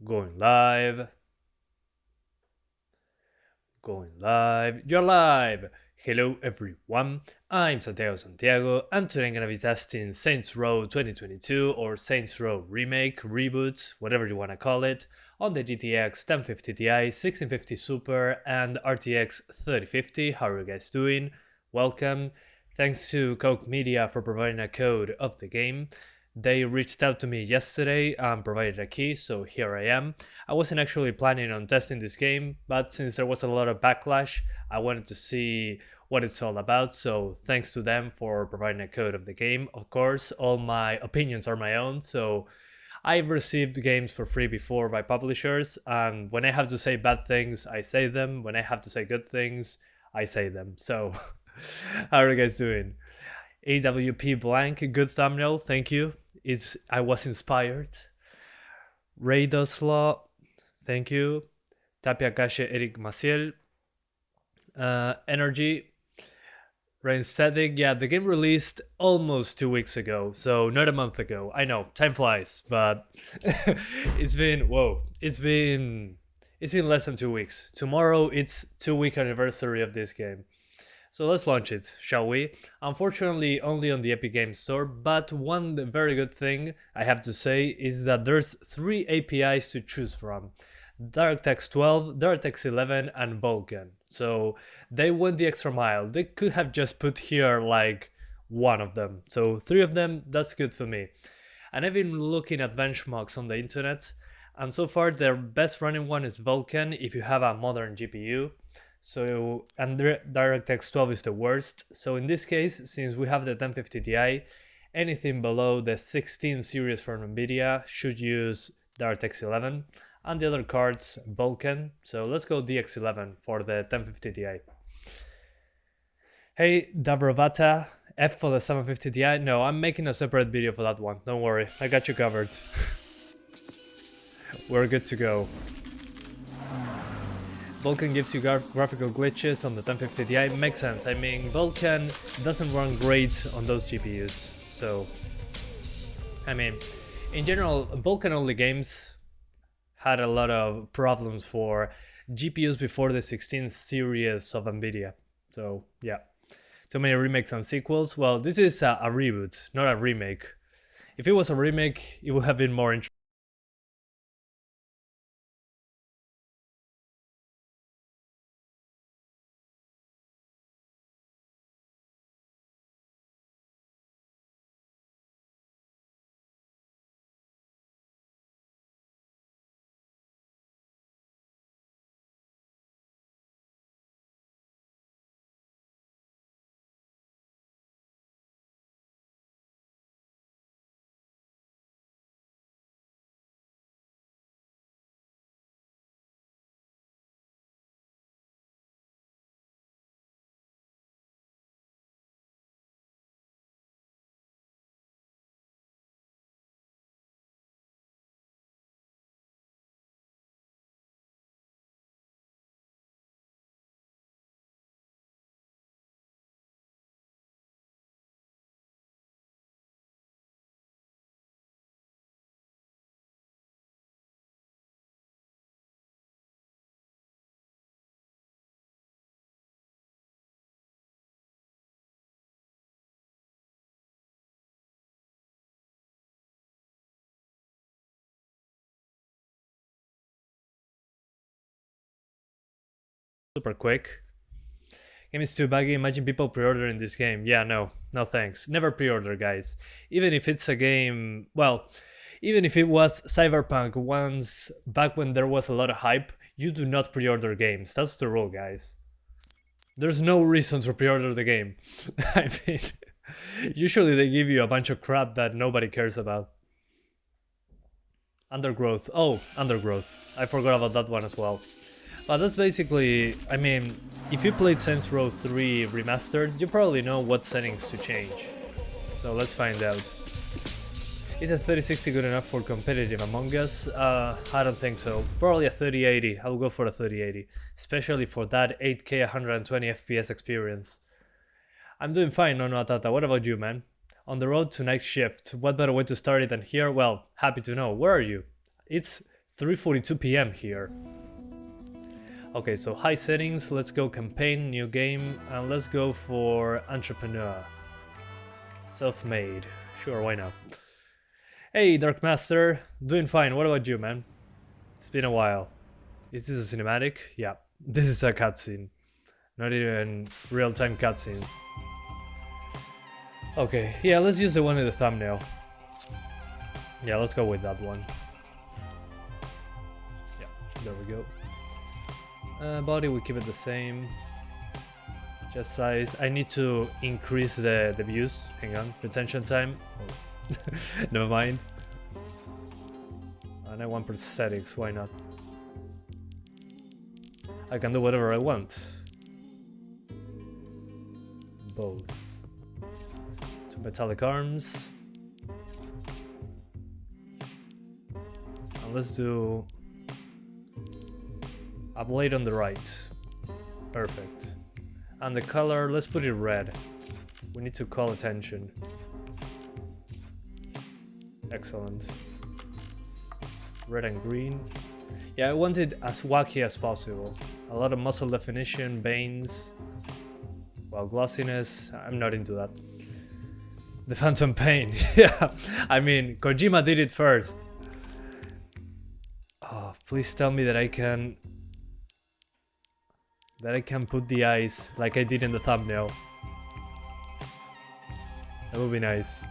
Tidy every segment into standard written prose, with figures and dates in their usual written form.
Going live. Going live. You're live! Hello everyone, I'm Santiago, and today I'm gonna be testing Saints Row 2022 or Saints Row Remake, Reboot, whatever you wanna call it, on the GTX 1050 Ti, 1650 Super, and RTX 3050. How are you guys doing? Welcome. Thanks to Koch Media for providing a code of the game. They reached out to me yesterday and provided a key, so here I am. I wasn't actually planning on testing this game, but since there was a lot of backlash, I wanted to see what it's all about, so thanks to them for providing a code of the game. Of course, all my opinions are my own, so I've received games for free before by publishers, and when I have to say bad things, I say them. When I have to say good things, I say them. So, how are you guys doing? AWP blank, good thumbnail, thank you. I was inspired. Ray Doslaw, thank you. Tapia Cache Eric Maciel. Energy. Rain Static, yeah, the game released almost 2 weeks ago, so not a month ago. I know, time flies, but it's been less than 2 weeks. Tomorrow it's 2 week anniversary of this game. So let's launch it, shall we? Unfortunately, only on the Epic Games Store, but one very good thing I have to say is that there's 3 APIs to choose from. DirectX 12, DirectX 11, and Vulkan. So they went the extra mile. They could have just put here like one of them. So 3 of them, that's good for me. And I've been looking at benchmarks on the internet, and so far their best running one is Vulkan if you have a modern GPU. So, and DirectX 12 is the worst. So in this case, since we have the 1050 Ti, anything below the 16 series from Nvidia should use DirectX 11, and the other cards Vulkan. So let's go DX11 for the 1050 Ti. Hey, Dabravata, F for the 750 Ti. No, I'm making a separate video for that one. Don't worry, I got you covered. We're good to go. Vulkan gives you graphical glitches on the 1050 Ti. Makes sense. I mean, Vulkan doesn't run great on those GPUs. So, I mean, in general, Vulkan only games had a lot of problems for GPUs before the 16 series of Nvidia. So, yeah. Too many remakes and sequels. Well, this is a reboot, not a remake. If it was a remake, it would have been more interesting. Super quick. Game is too buggy. Imagine people pre-ordering this game. Yeah, no thanks. Never pre-order, guys. Even if it's a game, well, even if it was Cyberpunk once back when there was a lot of hype, you do not pre-order games. That's the rule, guys. There's no reason to pre-order the game. I mean, usually they give you a bunch of crap that nobody cares about. Undergrowth. Oh, Undergrowth. I forgot about that one as well. But that's basically, I mean, if you played Saints Row 3 Remastered, you probably know what settings to change. So let's find out. Is a 3060 good enough for competitive Among Us? I don't think so. Probably a 3080. I'll go for a 3080. Especially for that 8K 120 FPS experience. I'm doing fine, no Tata. What about you, man? On the road to night shift. What better way to start it than here? Well, happy to know. Where are you? It's 3:42 p.m. here. Okay, so high settings, let's go campaign, new game, and let's go for entrepreneur. Self-made. Sure, why not? Hey, Dark Master, doing fine. What about you, man? It's been a while. Is this a cinematic? Yeah, this is a cutscene. Not even real-time cutscenes. Okay, yeah, let's use the one in the thumbnail. Yeah, let's go with that one. Yeah, there we go. Body, we keep it the same. Chest size. I need to increase the views. Hang on, retention time. Oh. Never mind. And I want prosthetics, why not? I can do whatever I want. Both. Two metallic arms. And let's do a blade on the right. Perfect. And the color, let's put it red. We need to call attention. Excellent. Red and green. Yeah, I want it as wacky as possible. A lot of muscle definition, veins. Well, glossiness, I'm not into that. The Phantom Pain, yeah. I mean, Kojima did it first. Oh, please tell me that I can put the eyes like I did in the thumbnail. That would be nice.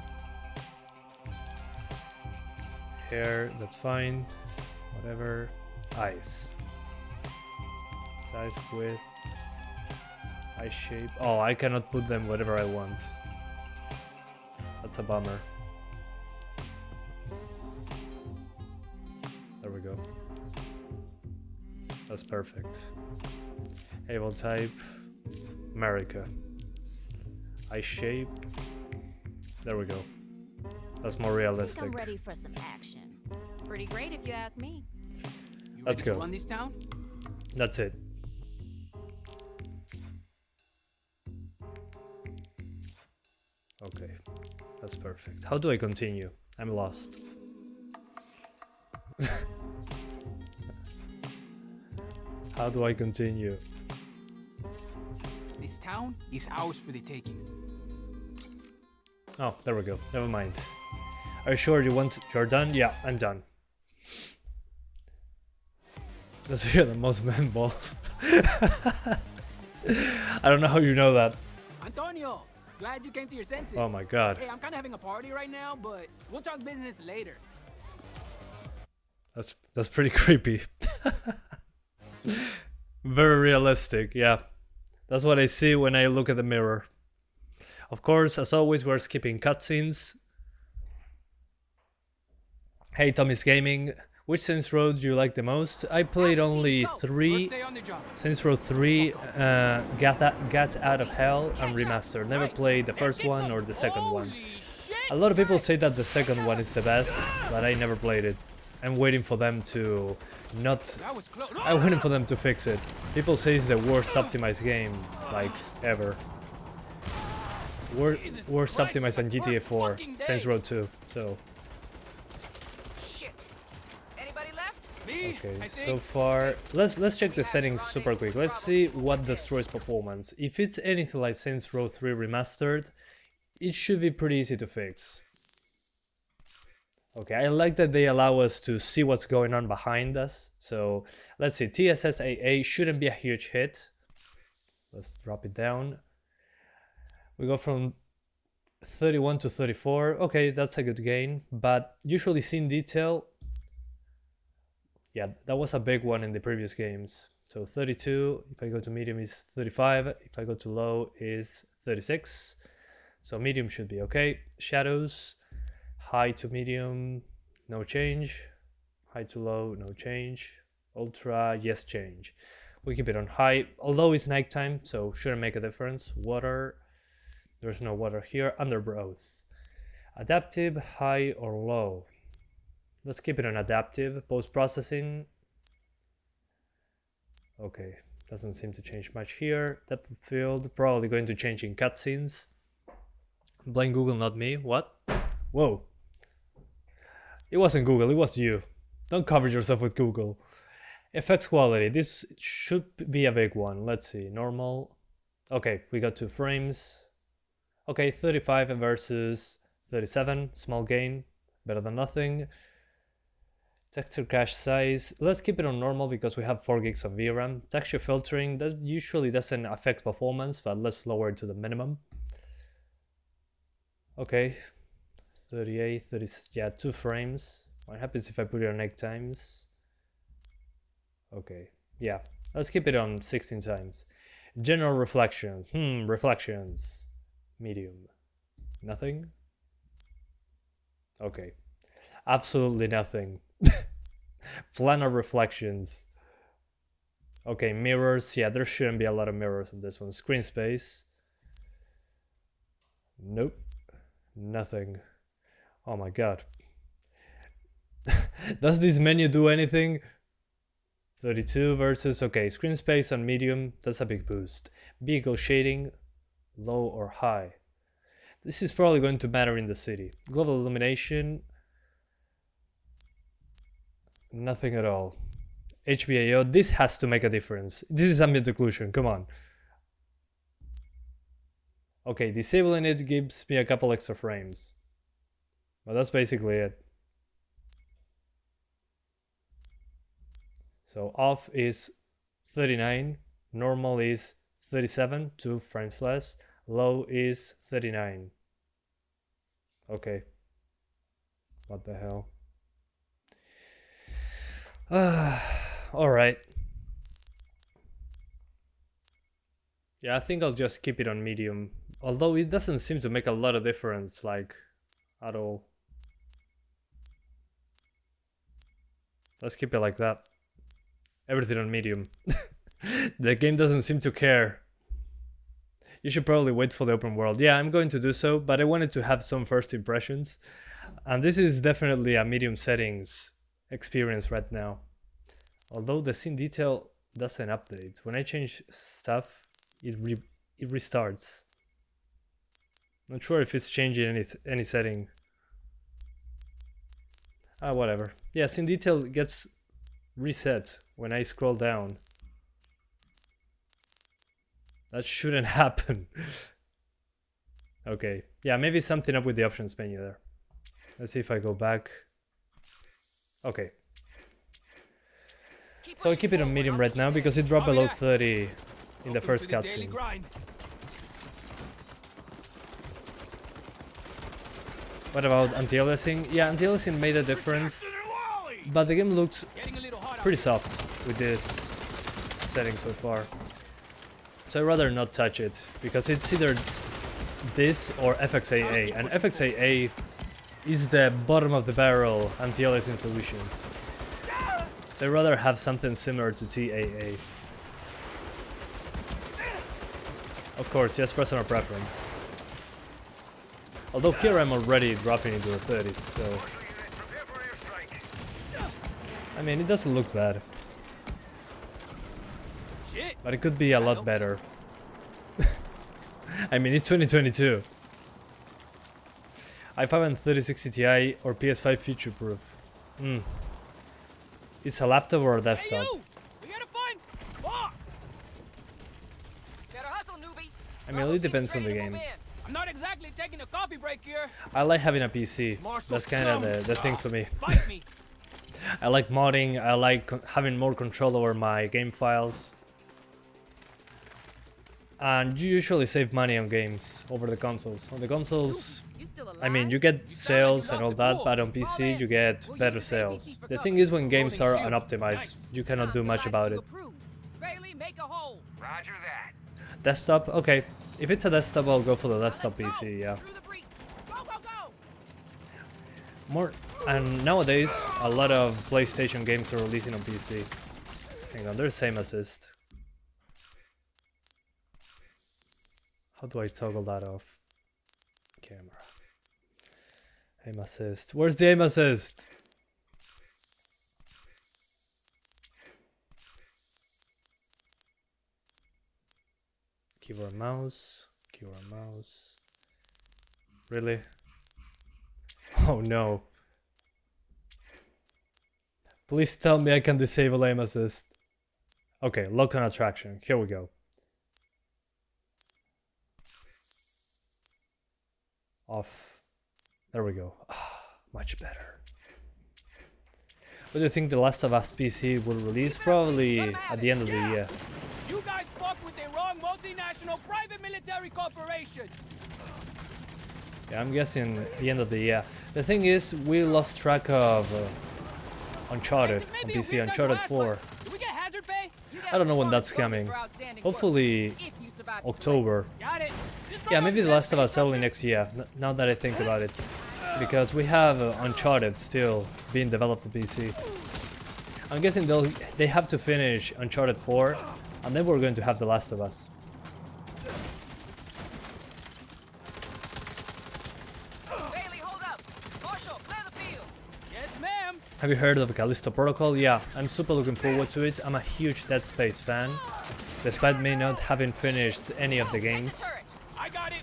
Hair, that's fine. Whatever. Eyes. Size, width. Eye shape. Oh, I cannot put them whatever I want. That's a bummer. There we go. That's perfect. Able type. America. Eye shape. There we go. That's more realistic. I'm ready for some action. Pretty great if you ask me. Let's go. Run this town? That's it. Okay, that's perfect. How do I continue? I'm lost. How do I continue? This town is ours for the taking. Oh, there we go. Never mind. Are you sure you're done? Yeah, I'm done. That's really the most man balls. I don't know how you know that. Antonio, glad you came to your senses. Oh my god. Hey, I'm kind of having a party right now, but we'll talk business later. That's pretty creepy. Very realistic, yeah. That's what I see when I look at the mirror. Of course, as always, we're skipping cutscenes. Hey, Tommy's Gaming. Which Saints Row do you like the most? I played only 3. Saints Row 3, Got Out of Hell, and Remastered. Never played the first one or the second one. A lot of people say that the second one is the best, but I never played it. I'm waiting for them to I'm waiting for them to fix it. People say it's the worst optimized game, like, ever. Worst optimized than GTA 4, Saints Row 2, so... Okay, so far, let's check the settings super quick. Let's see what destroys performance. If it's anything like Saints Row 3 Remastered, it should be pretty easy to fix. Okay, I like that they allow us to see what's going on behind us. So, let's see, TSS-AA shouldn't be a huge hit. Let's drop it down. We go from 31 to 34. Okay, that's a good gain, but usually scene detail... Yeah, that was a big one in the previous games. So 32, if I go to medium is 35, if I go to low is 36. So medium should be okay. Shadows, high to medium, no change. High to low, no change. Ultra, yes change. We keep it on high, although it's nighttime, so shouldn't make a difference. Water, there's no water here. Undergrowth. Adaptive, high or low. Let's keep it on adaptive. Post-processing. Okay, doesn't seem to change much here. Depth of field, probably going to change in cutscenes. Blame Google, not me. What? Whoa. It wasn't Google, it was you. Don't cover yourself with Google. Effects quality. This should be a big one. Let's see. Normal. Okay, we got 2 frames. Okay, 35 versus 37. Small gain. Better than nothing. Texture cache size. Let's keep it on normal because we have 4 gigs of VRAM. Texture filtering. That usually doesn't affect performance, but let's lower it to the minimum. Okay. 38, 30, yeah, 2 frames. What happens if I put it on 8 times? Okay, yeah, let's keep it on 16 times. General reflection, reflections. Medium. Nothing? Okay, absolutely nothing. Planar reflections. Okay, mirrors, yeah, there shouldn't be a lot of mirrors on this one. Screen space. Nope, nothing. Oh my god. Does this menu do anything? 32 versus, okay, screen space on medium, that's a big boost. Vehicle shading, low or high. This is probably going to matter in the city. Global illumination, nothing at all. HBAO, this has to make a difference. This is ambient occlusion, come on. Okay, disabling it gives me a couple extra frames. But that's basically it. So off is 39, normal is 37, 2 frames less, low is 39. Okay. What the hell? Alright. Yeah, I think I'll just keep it on medium. Although it doesn't seem to make a lot of difference, like, at all. Let's keep it like that. Everything on medium. The game doesn't seem to care. You should probably wait for the open world. Yeah, I'm going to do so, but I wanted to have some first impressions. And this is definitely a medium settings experience right now. Although the scene detail doesn't update. When I change stuff, it restarts. Not sure if it's changing any setting. Whatever. Yeah, scene detail gets reset when I scroll down. That shouldn't happen. Okay. Yeah, maybe something up with the options menu there. Let's see if I go back. Okay. So I keep it on medium right now because it dropped below 30 in the first cutscene. What about anti-aliasing? Yeah, anti-aliasing made a difference, but the game looks pretty soft with this setting so far. So I'd rather not touch it, because it's either this or FXAA, and FXAA is the bottom of the barrel anti-aliasing solutions. So I'd rather have something similar to TAA. Of course, just personal preference. Although here I'm already dropping into the 30s, so... I mean, it doesn't look bad. But it could be a lot better. I mean, it's 2022. i5 and 3060 Ti or PS5 future-proof. It's a laptop or a desktop? I mean, it depends on the game. I'm not exactly taking a coffee break here. I like having a PC. That's kind of the thing for me. I like modding. I like having more control over my game files. And you usually save money on games over the consoles. On the consoles, I mean, you get sales and all that, but on PC you get better sales. The thing is, when games are unoptimized, you cannot do much about it. Roger that. Desktop? Okay. If it's a desktop, I'll go for the desktop PC, yeah. More, and nowadays, a lot of PlayStation games are releasing on PC. Hang on, there's aim assist. How do I toggle that off? Camera. Aim assist. Where's the aim assist? Keyboard mouse. Keyboard mouse. Really? Oh no. Please tell me I can disable aim assist. Okay, lock on attraction. Here we go. Off. There we go. Much better. What do you think the Last of Us PC will release? Probably at the end of the year. You guys fuck with the wrong multinational private military corporation. Yeah, I'm guessing the end of the year. The thing is, we lost track of Uncharted on PC, Uncharted 4. Do we get hazard pay? I don't know when that's coming. Hopefully October. Got it. Yeah, maybe The Last of Us early next year, now that I think about it. Because we have Uncharted still being developed for PC. I'm guessing they have to finish Uncharted 4, and then we're going to have The Last of Us. Bailey, hold up. Marshall, clear the field. Yes, ma'am. Have you heard of Callisto Protocol? Yeah, I'm super looking forward to it. I'm a huge Dead Space fan, despite me not having finished any of the games. I got it.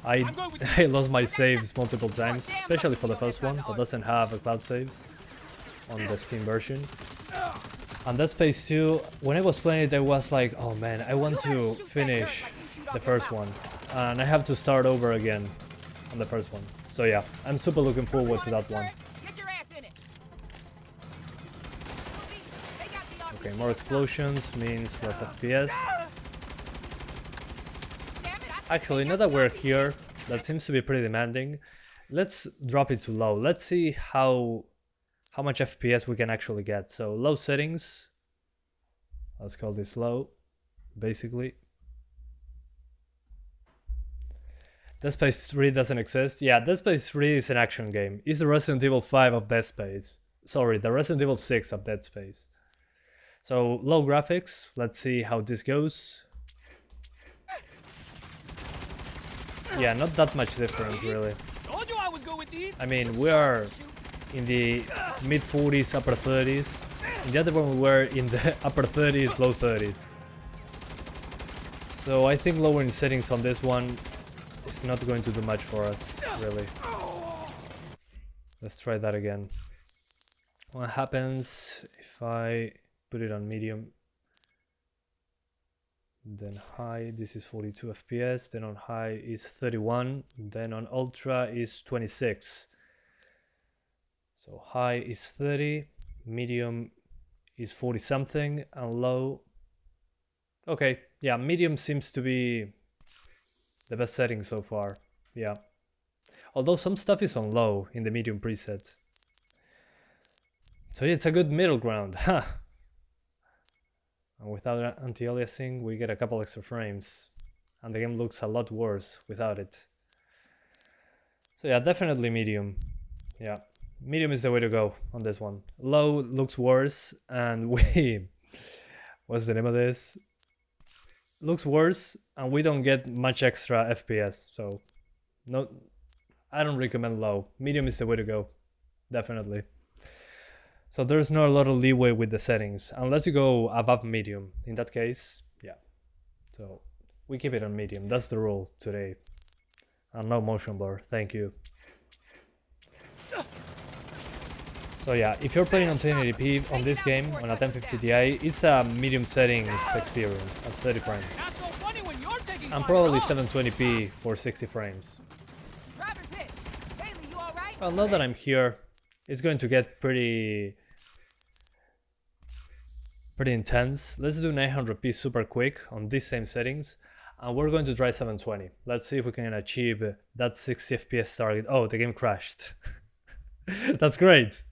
I lost my saves multiple times, especially for the first one that doesn't have a cloud saves on the Steam version. And Dead Space 2, when I was playing it, I was like, oh man, I want to finish the first one, and I have to start over again on the first one. So yeah, I'm super looking forward to that one. Okay, more explosions means less FPS. Actually, now that we're here, that seems to be pretty demanding. Let's drop it to low. Let's see how much FPS we can actually get. So low settings. Let's call this low, basically. Dead Space 3 doesn't exist. Yeah, Dead Space 3 is an action game. It's the Resident Evil 5 of Dead Space. Sorry, the Resident Evil 6 of Dead Space. So low graphics. Let's see how this goes. Yeah, not that much difference really. Told you I was good with these. I mean, we are in the mid 40s, upper 30s. In the other one we were in the upper 30s, low 30s. So I think lowering settings on this one is not going to do much for us, really. Let's try that again. What happens if I put it on medium? Then high, this is 42 FPS, then on high is 31, then on ultra is 26. So high is 30, medium is 40 something, and low, okay, yeah, medium seems to be the best setting so far, yeah. Although some stuff is on low in the medium preset. So yeah, it's a good middle ground, huh? And without anti-aliasing, we get a couple extra frames. And the game looks a lot worse without it. So yeah, definitely medium. Yeah, medium is the way to go on this one. Low looks worse, and we... what's the name of this? Looks worse, and we don't get much extra FPS. So, no, I don't recommend low. Medium is the way to go, definitely. So there's not a lot of leeway with the settings, unless you go above medium. In that case, yeah. So we keep it on medium, that's the rule today. And no motion blur, thank you. So yeah, if you're playing on 1080p on this game, on a 1050 Ti, it's a medium settings experience at 30 frames. And probably 720p for 60 frames. Well, now that I'm here, it's going to get pretty intense. Let's do 900p super quick on these same settings, and we're going to try 720. Let's see if we can achieve that 60 FPS target. Oh, the game crashed. That's great.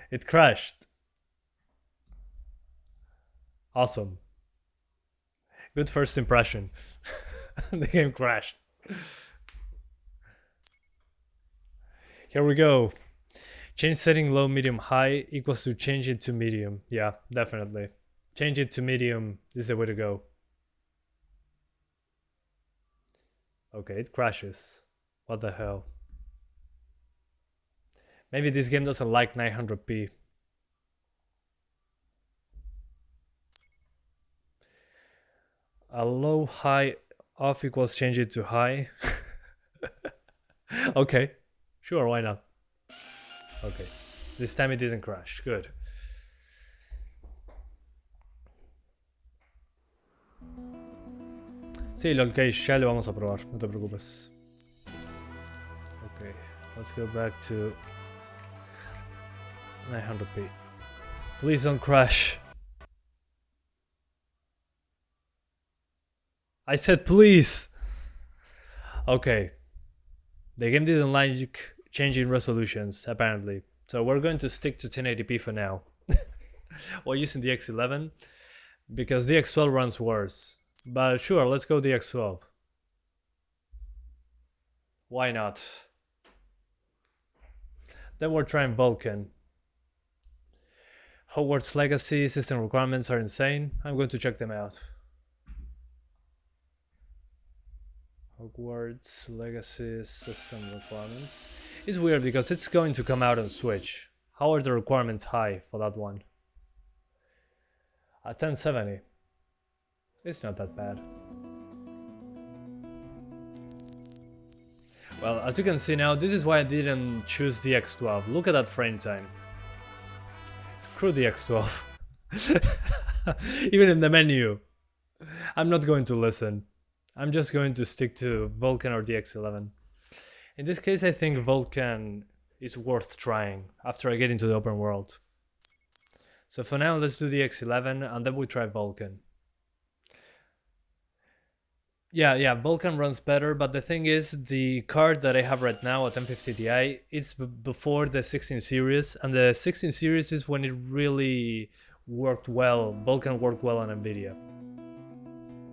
It crashed. Awesome. Good first impression. The game crashed. Here we go. Change setting low, medium, high equals to change it to medium. Yeah, definitely. Change it to medium is the way to go. Okay, it crashes. What the hell? Maybe this game doesn't like 900p. A low, high, off equals change it to high. Okay, sure, why not? Okay, this time it didn't crash. Good. Sí, LOL Cage, ya lo vamos a probar, no te preocupes. Okay, let's go back to 900p. Please don't crash. I said please! Okay. The game didn't like changing resolutions, apparently. So we're going to stick to 1080p for now. While using the X11, because the X12 runs worse. But sure, let's go the X12. Why not? Then we're trying Vulkan. Hogwarts Legacy system requirements are insane. I'm going to check them out. Hogwarts Legacy system requirements. It's weird because it's going to come out on Switch. How are the requirements high for that one? 1070. It's not that bad. Well, as you can see now, this is why I didn't choose the X12. Look at that frame time. Screw the X12. Even in the menu. I'm not going to listen. I'm just going to stick to Vulkan or the X11. In this case, I think Vulkan is worth trying after I get into the open world. So for now, let's do the X11 and then we try Vulkan. Yeah, Vulkan runs better, but the thing is, the card that I have right now, a 1050 Ti, is before the 16 series, and the 16 series is when it really worked well. Vulkan worked well on Nvidia.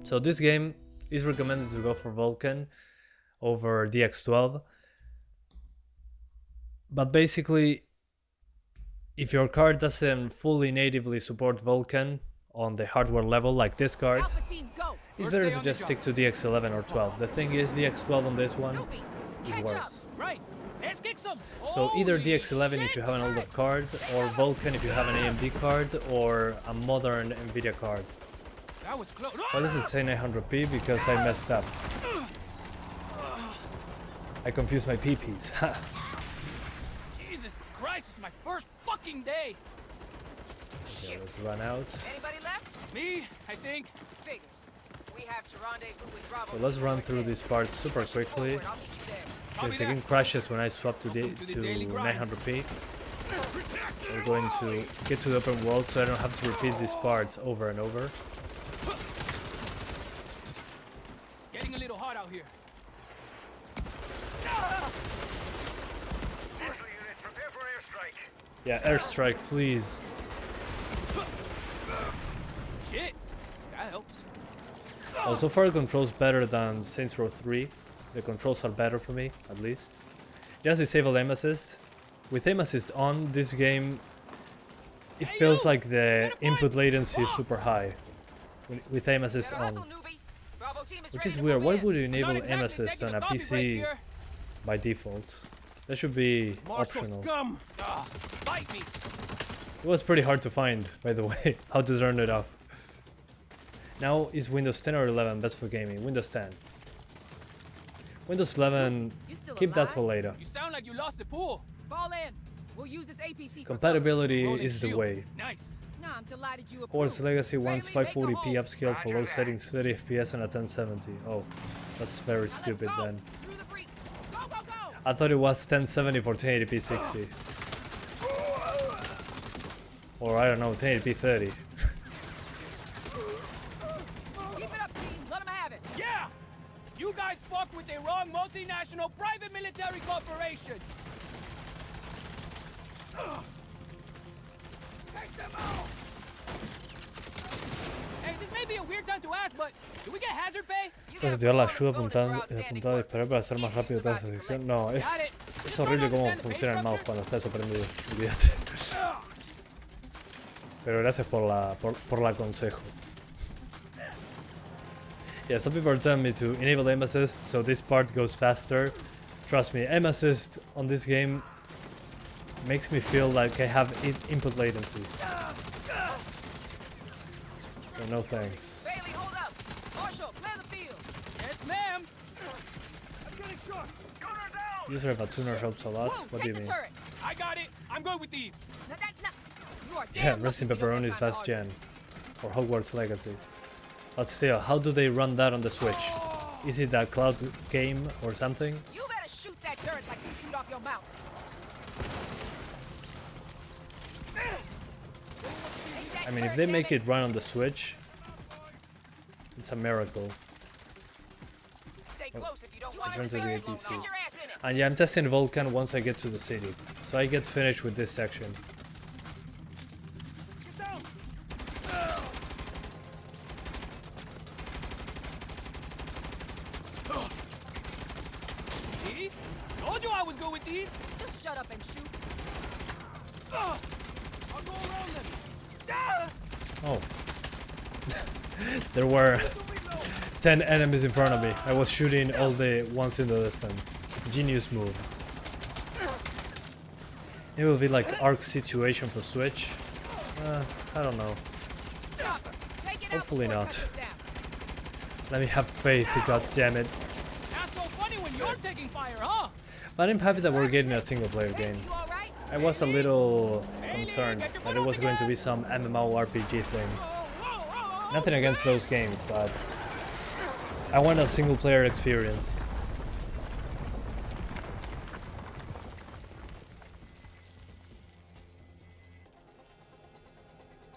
So this game is recommended to go for Vulkan over the X12. But basically, if your card doesn't fully natively support Vulkan on the hardware level, like this card, it's better to just stick to the X11 or 12. The thing is, the X12 on this one is worse. So either the X11 if you have an older card, or Vulkan if you have an AMD card, or a modern Nvidia card. Why does it say 900p? Because I messed up. I confused my PPs. Jesus Christ, it's my first fucking day. Okay, let's run out. Anybody left? Me, I think. Figures. We have to rendezvous with Bravo. So let's run through these parts super quickly. Since the game crashes when I swap to 900p. We're going to get to the open world so I don't have to repeat these parts over and over. Getting a little hot out here. Yeah, airstrike, please. Shit, that helps. Well, so far the controls better than Saints Row 3. The controls are better for me, at least. Just disable aim assist. With aim assist on, this game, it feels like the input latency is super high. With aim assist on. Which is weird. Why would you enable aim assist on a PC by default? That should be optional. It was pretty hard to find, by the way, how to turn it off. Now, is Windows 10 or 11 best for gaming? Windows 10. Windows 11, keep that for later. You sound like you lost the pool. Fall in. We'll use this APC. Compatibility is the way. Nice. No, I'm delighted you Hogwarts Legacy wants 540p upscale for low settings, 30 FPS and a 1070. Oh, that's very stupid then. I thought it was 1070 for 1080p 60. Or I don't know, 1080p 30. Keep it up, team. Let them have it. Yeah! You guys fuck with the wrong multinational private military corporation. Take them out. Hey, this may be a weird time to ask, but do we get hazard pay? ¿Puedes activar la ayuda apuntada de disparar para hacer más rápido toda esa sección? No, es horrible cómo funciona el mouse cuando está sorprendido. Olvídate. Pero gracias por la consejo. Yeah, some people are telling me to enable aim assist so this part goes faster. Trust me, aim assist on this game makes me feel like I have input latency. So no thanks. Bailey, hold up. Marshall, clear the field. Yes, ma'am. I'm getting shot. Gunner down. User of a tuner helps a lot. What do you mean? I got it. I'm good with these. No, that's not. You are Yeah, Resting Pepperoni's last gen. Or Hogwarts Legacy. But still, how do they run that on the Switch? Is it a cloud game or something? You better shoot that dirt like you shoot off your mouth. I mean, if they make it run on the Switch, it's a miracle. Stay close if you don't I want turn to the Get APC. your ass in it. And yeah, I'm testing Vulkan once I get to the city. So I get finished with this section. See? Told you I was good with these. Just shut up and shoot. I'll go around them. Oh. There were 10 enemies in front of me. I was shooting all the ones in the distance. Genius move. It will be like arc situation for Switch. I don't know. Chopper, take it out Hopefully before it not. touches down. Let me have faith, god damn it. That's so funny when you're taking fire, huh? But I'm happy that we're getting a single player game. You all right? I was a little concerned that it was going to be some MMORPG thing. Nothing against those games, but I want a single player experience.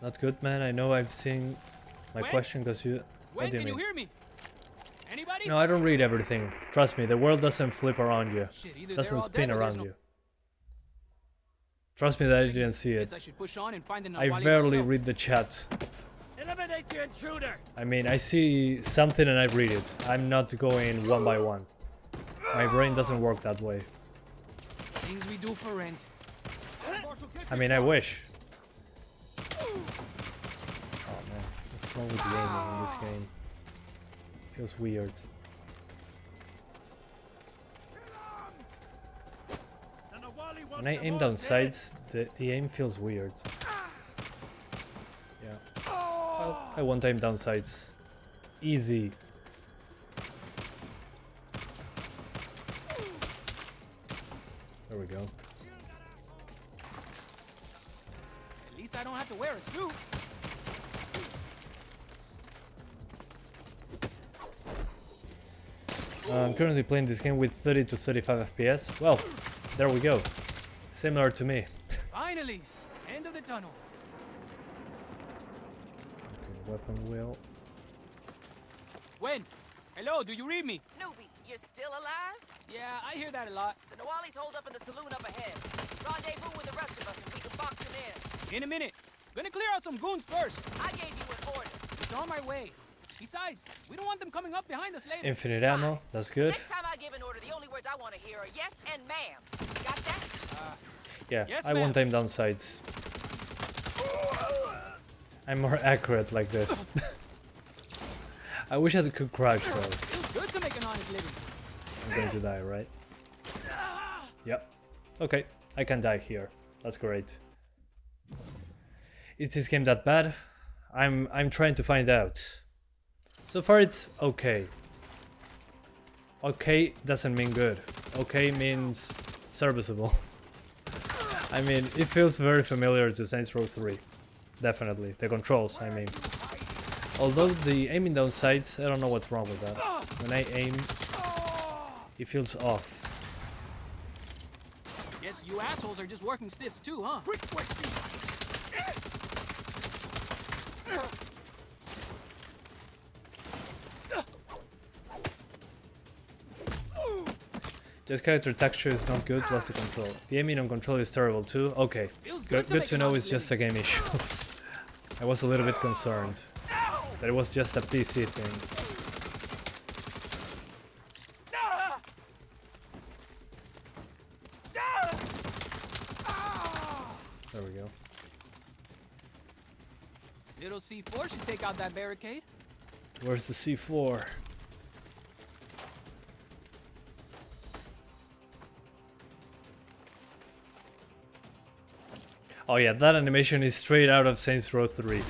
Not good, man. I know I've seen my When? question because you... When What do you can you mean? hear me? Anybody? No, I don't read everything. Trust me, the world doesn't flip around you. Shit, either they're Doesn't all spin dead or there's around no- you. Trust me that I didn't see Guess I it. should push on and find the I Nawali rarely myself. read the chat. Eliminate the intruder. I mean, I see something and I read it. I'm not going one by one. My brain doesn't work that way. Things we do for rent. I mean, I wish. Oh man, what's wrong with the aiming in this game? Feels weird. When I aim down sights, the aim feels weird. Yeah. Well, I one time down sights. Easy. There we go. At least I don't have to wear a suit. I'm currently playing this game with 30 to 35 FPS. Well, there we go. Similar to me. Finally, end of the tunnel. Weapon wheel. When? Hello, do you read me? Newbie, you're still alive? Yeah, I hear that a lot. The Nawali's hold up in the saloon up ahead. Rendezvous with the rest of us and we can box them in. In a minute. Gonna clear out some goons first. I gave you an order. It's on my way. Besides, we don't want them coming up behind us later. Infinite ammo. That's good. Next time I give an order, the only words I want to hear are yes and ma'am. Got that? Yeah, Yes, I ma'am. one time down sights. I'm more accurate like this. I wish I could crouch though. Feels good to make an honest living. I'm going to die, right? Yep. Okay, I can die here. That's great. Is this game that bad? I'm trying to find out. So far it's okay. Okay doesn't mean good. Okay means serviceable. I mean, it feels very familiar to Saints Row 3. Definitely. The controls, I mean. Although the aiming down sights, I don't know what's wrong with that. When I aim, it feels off. Guess you assholes are just working stiffs too, huh? Just character texture is not good, plus the control. The aiming on control is terrible too. Okay, Feels good, to good make to an know honest it's just a game issue. I was a little bit concerned that it was just a PC thing. There we go. Little C4 should take out that barricade. Where's the C4? Oh yeah, that animation is straight out of Saints Row 3.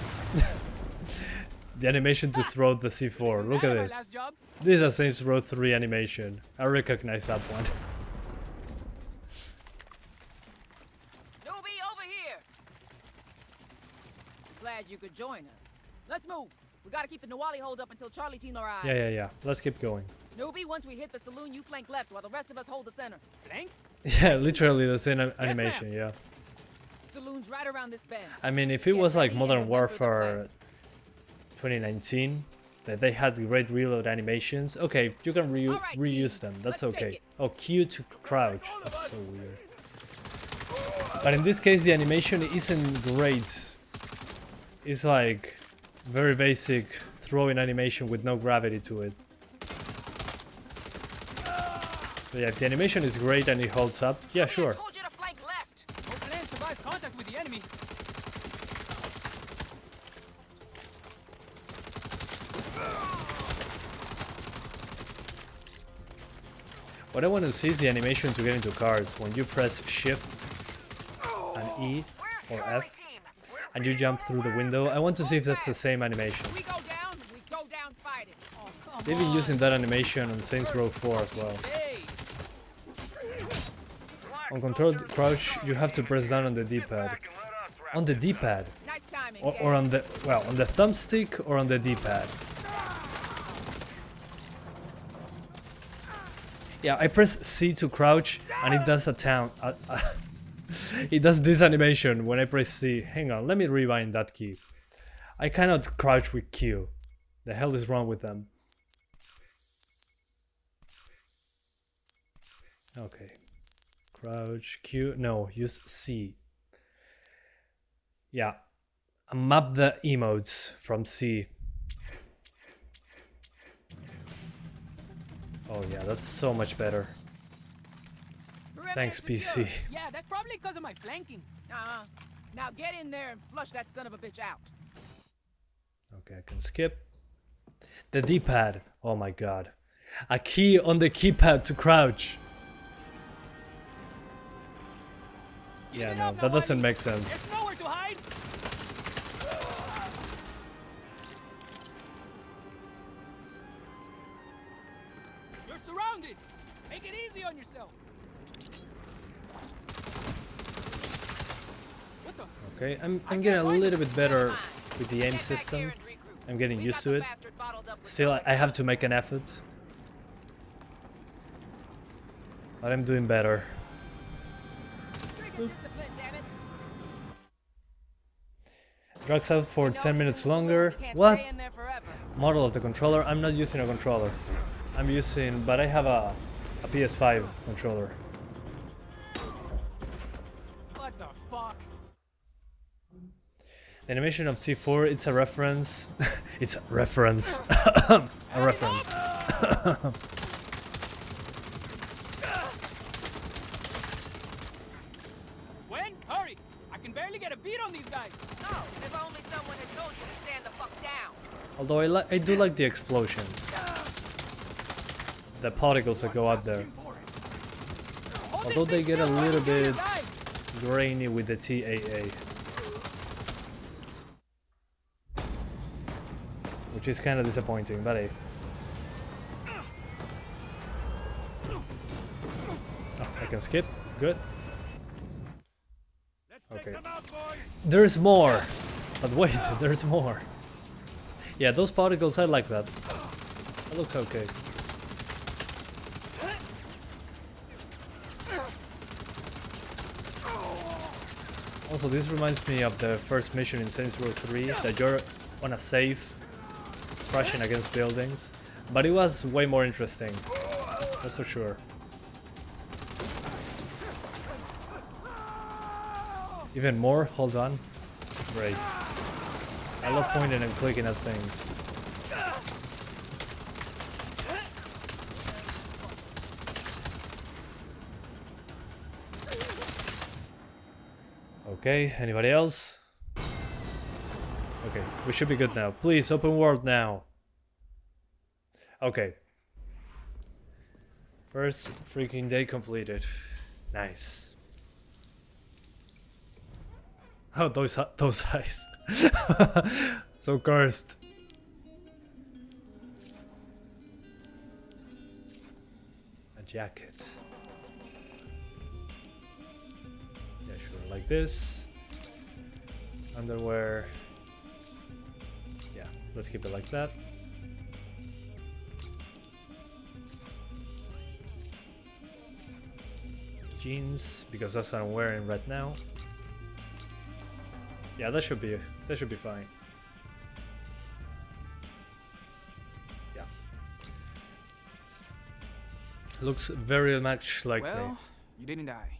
The animation to throw the C4. Look at My this. last job. This is a Saints Row 3 animation. I recognize that one. Newbie, over here. Glad you could join us. Let's move. We gotta keep the Nawali hold up until Charlie team arrives. Yeah. Let's keep going. Newbie, once we hit the saloon, you flank left while the rest of us hold the center. Flank? Yeah, literally the same animation, yeah. Saloon's right around this bend. I mean, if it Get was like ready Modern and remember the Warfare plan. 2019, that they had great reload animations, okay, you can All right, reuse team, them, that's let's take okay. it. Oh, Q to crouch, that's so weird. But in this case, the animation isn't great. It's like very basic throwing animation with no gravity to it. So yeah, if the animation is great and it holds up, yeah, sure. I told you to flank left. No plan survives contact with the enemy. What I want to see is the animation to get into cars. When you press Shift and E or F and you jump through the window, I want to see if that's the same animation. We go down fighting. Oh, come They've been on. using that animation on Saints Row 4 as well. Hey, On controlled crouch, you have to press down on the D-pad. On the D-pad, Nice timing. or on the on the thumbstick or on the D-pad. Yeah, I press C to crouch and it does it does this animation when I press C. Hang on, let me rewind that key. I cannot crouch with Q. The hell is wrong with them? Okay. Crouch, Q, no, use C. Yeah. Map the emotes from C. Oh yeah, that's so much better. Thanks, PC. yeah, that's probably because of my flanking. Now get in there and flush that son of a bitch out. Okay, I can skip. The D-pad. Oh my god. A key on the keypad to crouch. Yeah, no, that doesn't make sense. There's nowhere to hide. You're surrounded. Make it easy on yourself. What the? Okay, I'm getting a little bit better with the aim system. I'm getting used to it. Still, I have to make an effort. But I'm doing better. Drugs out for 10 minutes longer. What? Model of the controller. I'm not using a controller. But I have a PS5 controller. What the fuck? The animation of C4, it's a reference. It's a reference. A reference. When? Hurry! I can barely get a beat on these guys. No, if only someone had told you to stand the fuck down. Although I do like the explosions. The particles that go out there. Although they get a little bit grainy with the TAA. Which is kind of disappointing, but hey. Oh, I can skip. Good. Okay. There's more! But wait, there's more. Yeah, those particles, I like that. That looks okay. Also, this reminds me of the first mission in Saints Row 3, that you're on a safe, crashing against buildings. But it was way more interesting, that's for sure. Even more? Hold on. Great. I love pointing and clicking at things. Okay, anybody else? Okay, we should be good now. Please, open world now. Okay. First freaking day completed. Nice. Oh, those eyes. So cursed. A jacket. Yeah, sure, like this. Underwear. Yeah, Let's keep it like that. Jeans, because that's what I'm wearing right now. Yeah, that should be fine. Yeah. Looks very much like me. Well, you didn't die.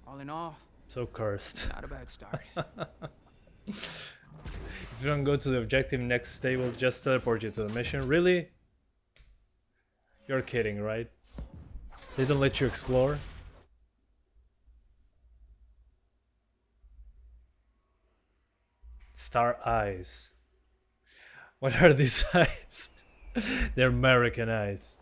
All in all, So cursed. not a bad start. If you don't go to the objective next, they will just teleport you to the mission. Really? You're kidding, right? They don't let you explore? Star eyes. What are these eyes? They're American eyes.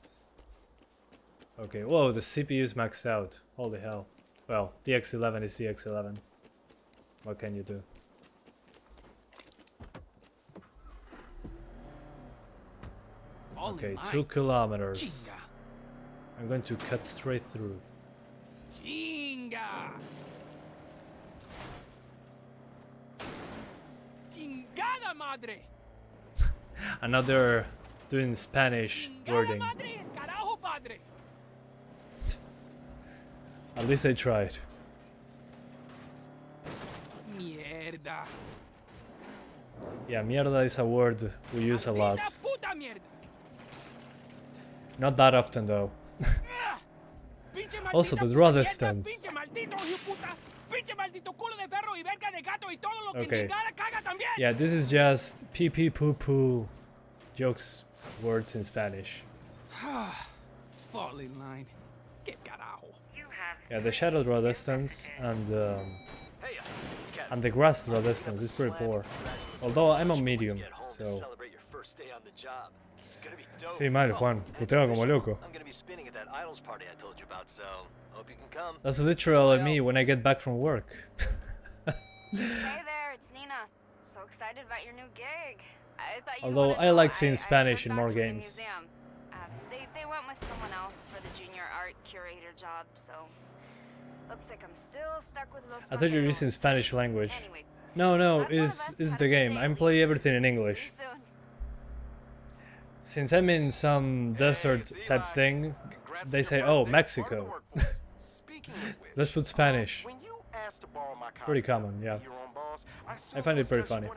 Okay, whoa, the CPU is maxed out. Holy hell. Well, the X11 is the X11. What can you do? All in Okay, line. 2 kilometers. Chinga. I'm going to cut straight through. Chinga. Chingada madre. Another doing Spanish Chingada wording. madre el carajo padre. At least I tried. Mierda. Yeah, mierda is a word we use a lot. Maldita puta mierda. Not that often though. Ah, pinche Also, maldita the draw puta mierda, distance. Pinche maldito hijo puta. Pinche maldito culo de perro y verga de gato y todo lo que Okay. chingada caga también. Yeah, this is just pee pee poo poo jokes, words in Spanish. Fall in line. Que carajo. Yeah, the shadow draw distance and the grass draw distance is pretty poor. Although I'm on medium, so. Sí, mal, Juan. Puteo como loco. That's literally me when I get back from work. Hey there, it's Nina. So excited about your new gig. I thought you Although wanna I know, like seeing I Spanish heard in back more from the games. museum. They went with someone else for the junior art curator job, so looks like I'm still stuck with those. I thought you were using Spanish language. Anyway, No, glad one of is us is had the a good game. day I'm at playing least. everything in See English. you soon. Since I'm in some desert type thing, they say, "Oh, Mexico." Let's put Spanish. Pretty common, yeah. I find it pretty funny.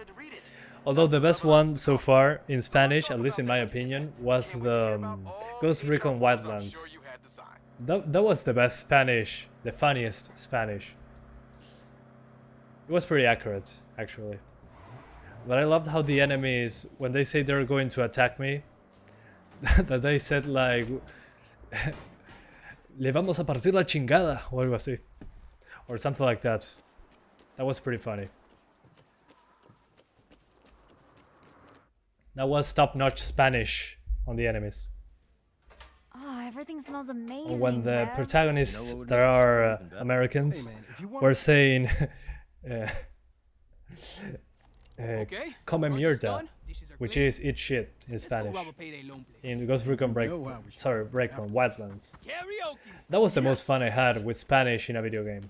Although the best one so far in Spanish, at least in my opinion, was the Ghost Recon Wildlands. That was the best Spanish, the funniest Spanish. It was pretty accurate, actually. But I loved how the enemies, when they say they're going to attack me, that they said like, "Le vamos a partir la chingada," or algo así, or something like that. That was pretty funny. That was top-notch Spanish on the enemies. Oh, everything smells Or amazing. when the Kev. protagonists that are Americans were saying, Okay. "Come Lunch is mierda," done, dishes are which clean. is "eat shit" in Let's go Spanish. rob a payday loan place. In Ghost Recon Recon Wildlands. Karaoke. That was the most fun I had with Spanish in a video game.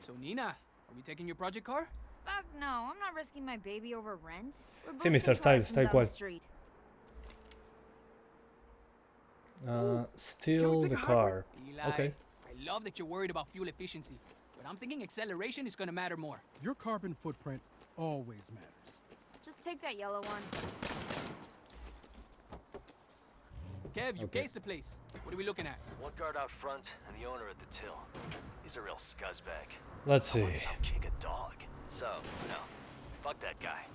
So Nina, are we taking your project car? Fuck no, I'm not risking my baby over rent. We're Sí, both Mr. Styles, from tal down cual. the street. Steal the car. Eli, Okay. I love that you're worried about fuel efficiency, but I'm thinking acceleration is gonna matter more. Your carbon footprint always matters. Just take that yellow one. Kev, you Okay. cased the place. What are we looking at? One guard out front and the owner at the till. He's a real scuzzbag. Let's I see. want some kick a dog. So, no. Fuck that guy.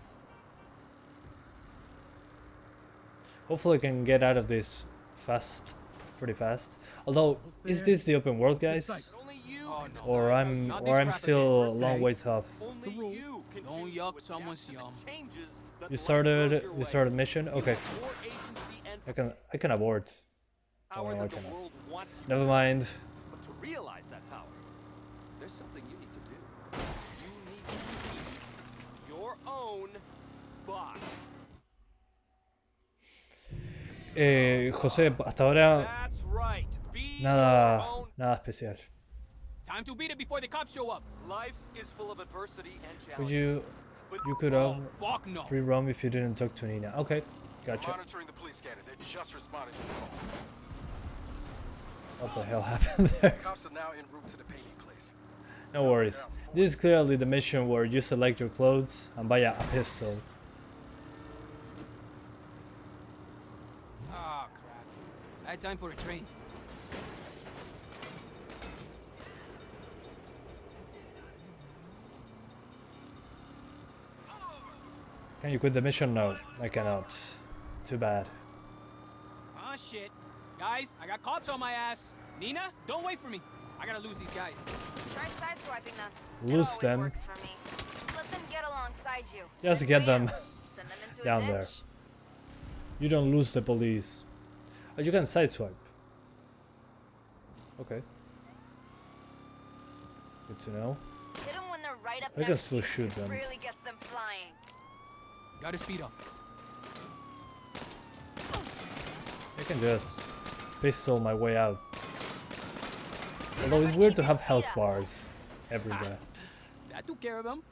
Hopefully I can get out of this pretty fast. Although, is this the open world, guys? Only you. Oh, no. Or I'm Not this or I'm crap still a again. long ways off. the rule. Don't yuck someone's yum. You started mission? Okay. I can abort. Oh, I cannot. Never mind. But to realize that power, there's something you need to do. You need to be your own boss. José, hasta ahora That's right. Be your nada own. especial. Time to beat it before the cops show up. Life is full of adversity and Would challenges. you But You could Oh, fuck no. free roam if you didn't talk to Nina. Okay, gotcha. Monitoring the police scanner. They're just responding to the call. What the hell happened there? Cops are now en route to the painting place. No Sounds like worries. they're out in force. This is clearly the mission where you select your clothes and buy a pistol. Ah, crap. I had time for a train. Can you quit the mission? No, I cannot. Too bad. Ah, shit. Guys, I got cops on my ass. Nina, don't wait for me. I gotta lose these guys. Try sideswiping them. Lose it always them. works for me. Just let them get alongside you. Just Then get bam, them Send them into down a there. ditch. You don't lose the police. Oh, you can sideswipe. Okay. Good to know. Hit them when they're right up I can next still to you. shoot them. Really gets them flying. Gotta speed up. I can just pistol my way out. Although it's weird to have health bars everywhere. That took care of them.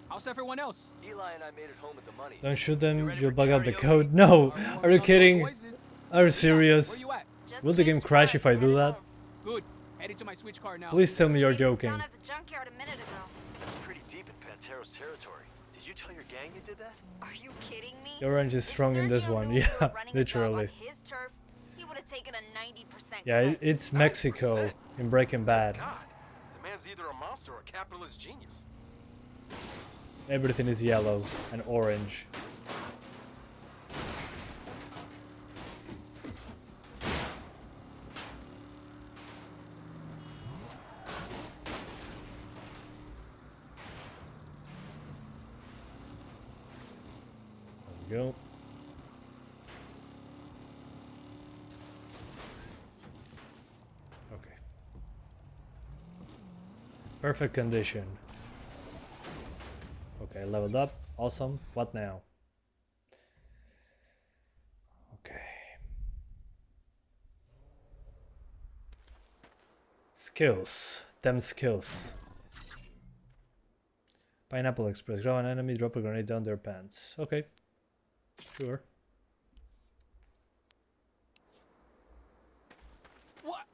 How's everyone else? Eli and I made it home with the money. Don't shoot them, ready you'll for bug out the karaoke? code. No! I'm Are you warming up my kidding? voices. Are you Where serious? you at? Just Will the game changed crash cars if I and do headed that? home. Good. Headed to my switch car now. Please tell me you're Safe and joking. sound at the junkyard a minute ago. That's pretty deep in Pantero's territory. Did you tell your gang you did that? Are you kidding me? Your orange is If strong in this Sergio one, knew we were yeah, running a job literally. on his turf, he would have taken a 90% Yeah, cut. it's Mexico 90%? in Breaking Bad. God, the man's either a monster or a capitalist genius. Everything is yellow and orange. There we go. Okay. Perfect condition. Okay, leveled up. Awesome. What now? Okay. Skills. Them skills. Pineapple Express. Grab an enemy, drop a grenade down their pants. Okay. Sure. What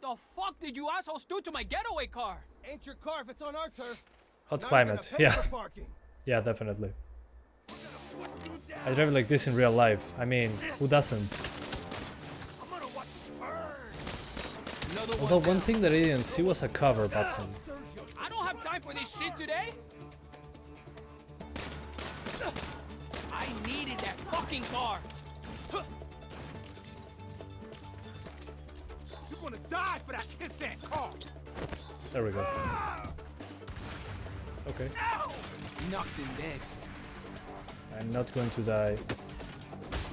the fuck did you assholes do to my getaway car? Ain't your car if it's on our turf. Hot Now you're climate. gonna pay Yeah. for parking. Yeah, definitely. I drive like this in real life. I mean, who doesn't? I'm gonna watch you burn. Another Although one one down. thing that I didn't see was a cover button. I don't have time for this shit today. I needed that fucking car. You're gonna die for that kiss-ass car. There we go. Okay. Knocked him dead. I'm not going to die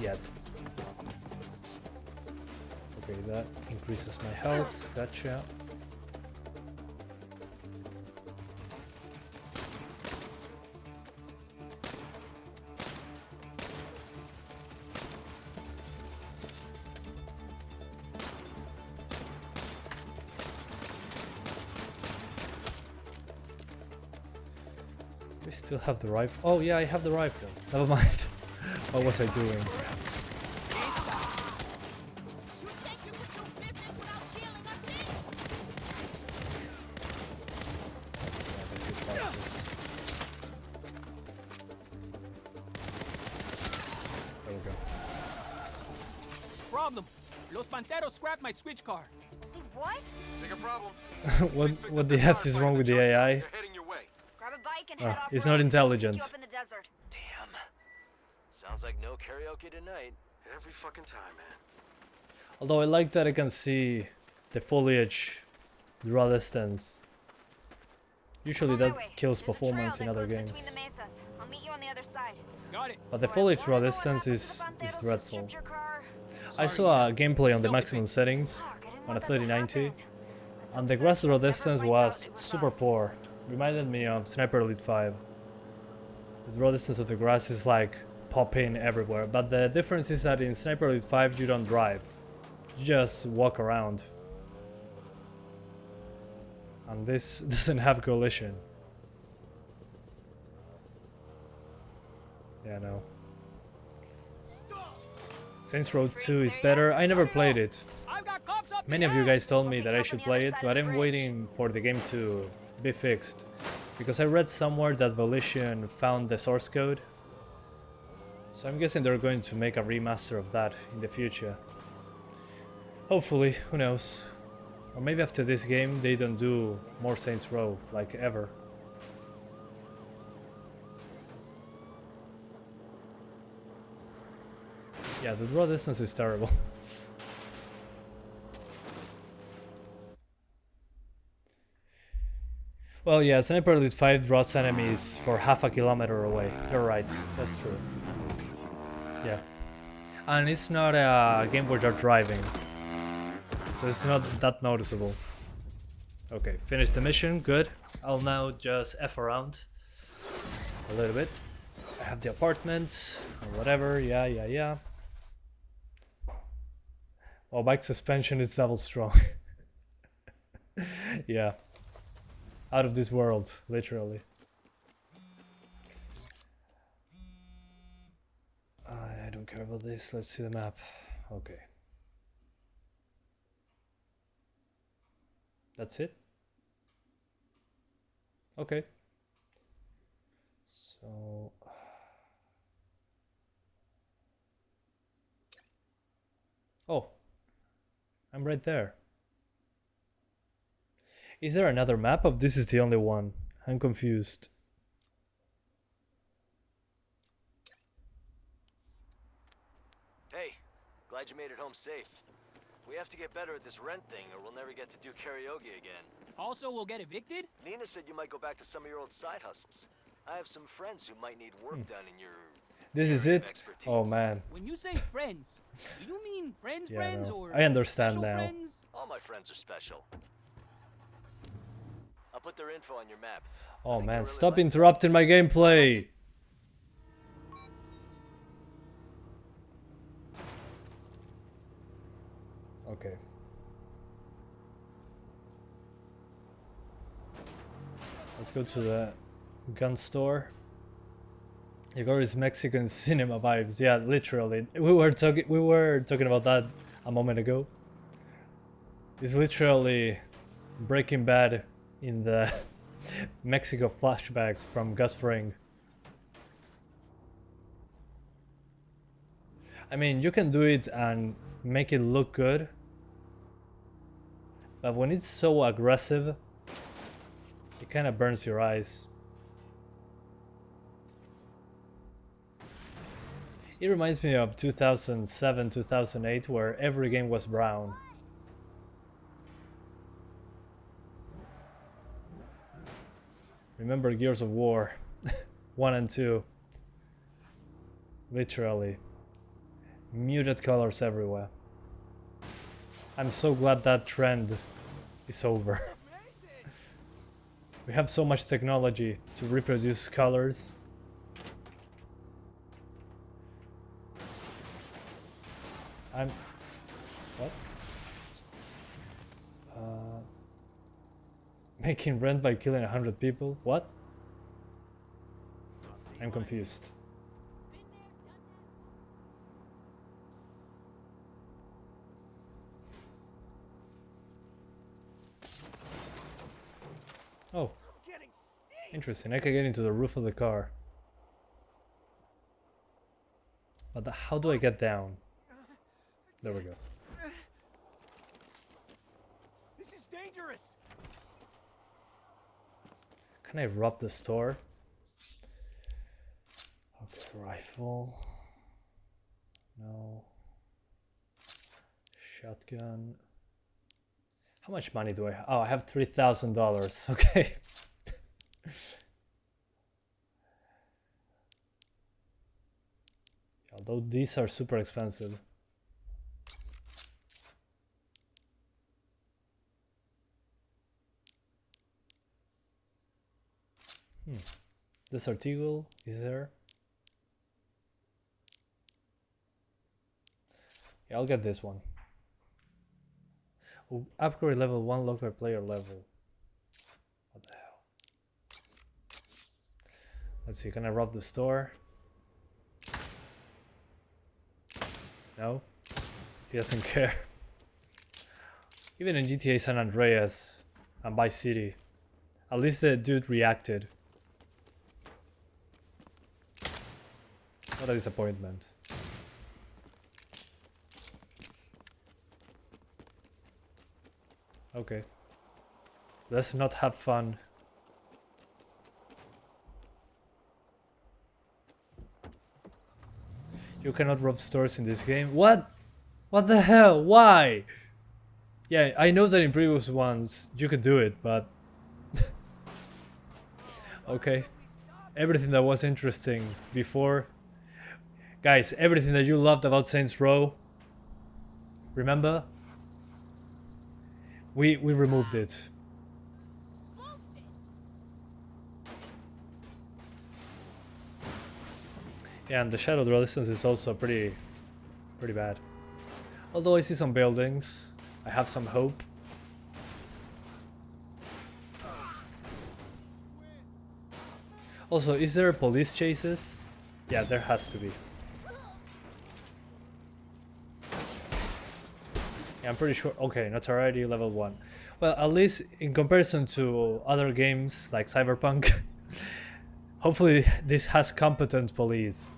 yet. Okay, that increases my health. Gotcha. We still have the rifle. Oh yeah, I have the rifle. Never mind. What was I doing? You think you could do business without dealing a thing? There we go. Problem. Los Panteros scrapped my switch car. They what? Bigger problem. What the F is wrong with the AI? They're heading your way. Grab a bike and head off. It's not road. intelligent. Pick you up in the desert. Damn. Sounds like no karaoke tonight. Every fucking time, man. Although I like that I can see the foliage draw distance. Usually On my that way. kills There's a trail performance in that other goes games. between the mesas. I'll meet you on the other side. Got it. But the So I foliage wanna draw know what distance happened is to the Panteros who dreadful. stripped your car. I saw a gameplay on the maximum settings Fuck, I didn't on a want that to 3090 happen. Let's and hope the grass Sergio draw never distance finds out was it was super us. poor. Reminded me of Sniper Elite 5. The draw distance of the grass is like popping everywhere, but the difference is that in Sniper Elite 5 you don't drive. You just walk around. And this doesn't have collision. Yeah, no. Saints Row 2 is better. I never played it. I've got cops up Many in of you here. guys told me Pick that I up on should the play other it, side but of the I'm bridge. waiting for the game to be fixed. Because I read somewhere that Volition found the source code. So I'm guessing they're going to make a remaster of that in the future. Hopefully, who knows. Or maybe after this game they don't do more Saints Row, like ever. Yeah, the draw distance is terrible. Well, yeah, Sniper Elite 5 draws enemies for half a kilometer away. You're right, that's true. Yeah. And it's not a game where you're driving. So it's not that noticeable. Okay, finish the mission, good. I'll now just F around a little bit. I have the apartment, or whatever, yeah. Oh, bike suspension is double strong. Yeah. Out of this world, literally. I don't care about this, let's see the map. Okay. That's it? Okay. So... Oh. I'm right there. Is there another map, or this is the only one? I'm confused. Hey, glad you made it home safe. We have to get better at this rent thing or we'll never get to do karaoke again. Also, we'll get evicted? Nina said you might go back to some of your old side hustles. I have some friends who might need work done in your This is area of it? expertise. Oh man. When you say friends, do you mean friends, Yeah, friends, no. or I understand special now. friends? All my friends are special. I'll put their info on your map. Oh think man, you'll really stop like it. interrupting my gameplay! Okay. Let's go to the gun store. You got his Mexican cinema vibes. Yeah, literally. We were talking about that a moment ago. It's literally Breaking Bad in the Mexico flashbacks from Gus Fring. I mean, you can do it and make it look good, but when it's so aggressive, it kind of burns your eyes. It reminds me of 2007, 2008, where every game was brown. Remember Gears of War 1 and 2. Literally. Muted colors everywhere. I'm so glad that trend is over. We have so much technology to reproduce colors. What? Making rent by killing 100 people? What? I'm confused. Oh, interesting. I can get into the roof of the car. But how do I get down? There we go. This is dangerous. Can I rob the store? Okay, rifle. No. Shotgun. How much money do I have? Oh, I have $3,000. Okay. Although these are super expensive. Desert Eagle is there? Yeah, I'll get this one. Oh, upgrade level 1 local player level. What the hell? Let's see, can I rob the store? No? He doesn't care. Even in GTA San Andreas and Vice City, at least the dude reacted. What a disappointment. Okay. Let's not have fun. You cannot rob stores in this game. What? What the hell? Why? Yeah, I know that in previous ones you could do it, but... okay. Everything that was interesting before... Guys, everything that you loved about Saints Row... Remember? We removed it. Yeah, and the shadow resistance is also pretty bad. Although I see some buildings, I have some hope. Also, is there police chases? Yeah, there has to be. Yeah, I'm pretty sure. Okay, notoriety level 1. Well, at least in comparison to other games like Cyberpunk, hopefully this has competent police.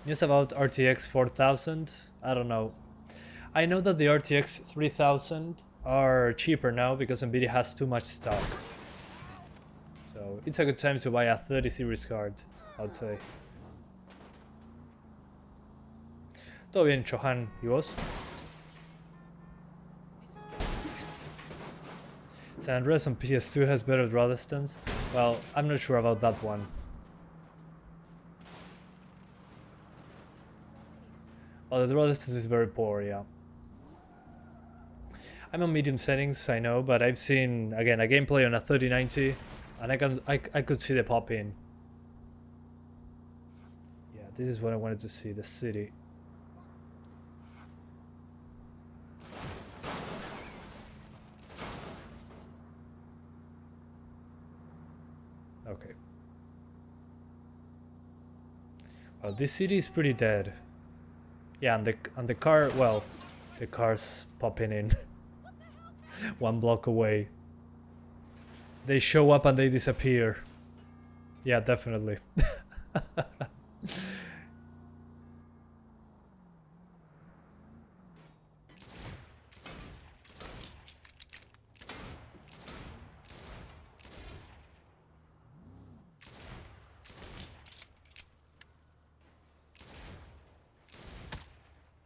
News about RTX 4000? I don't know. I know that the RTX 3000 are cheaper now because Nvidia has too much stock. So it's a good time to buy a 30 series card, I would say. Todo bien, Johan. ¿Y vos? San Andreas on PS2 has better draw distance? Well, I'm not sure about that one. Oh, the draw distance is very poor, yeah. I'm on medium settings, I know, but I've seen, again, a gameplay on a 3090, and I could see the pop in. Yeah, this is what I wanted to see, the city. Okay. Well, this city is pretty dead. Yeah, and the car, well, the car's popping in. 1 block away. They show up and they disappear. Yeah, definitely.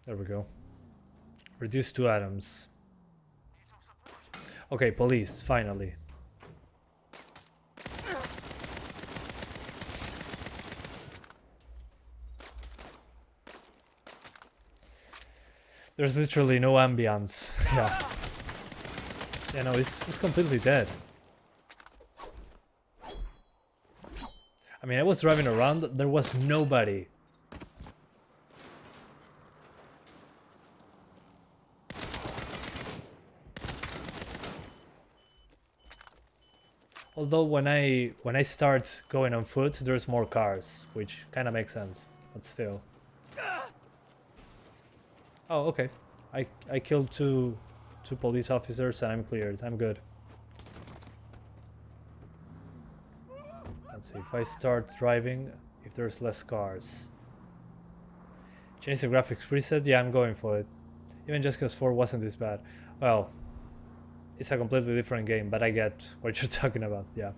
There we go. Reduce 2 atoms. Okay, police, finally. There's literally no ambience. Yeah. Yeah, no, it's completely dead. I mean, I was driving around, there was nobody. Although when I start going on foot, there's more cars, which kind of makes sense, but still. Oh, okay. I killed two police officers and I'm cleared. I'm good. Let's see if I start driving, if there's less cars. Change the graphics preset. Yeah, I'm going for it. Even Just Cause 4 wasn't this bad. Well, it's a completely different game, but I get what you're talking about, yeah.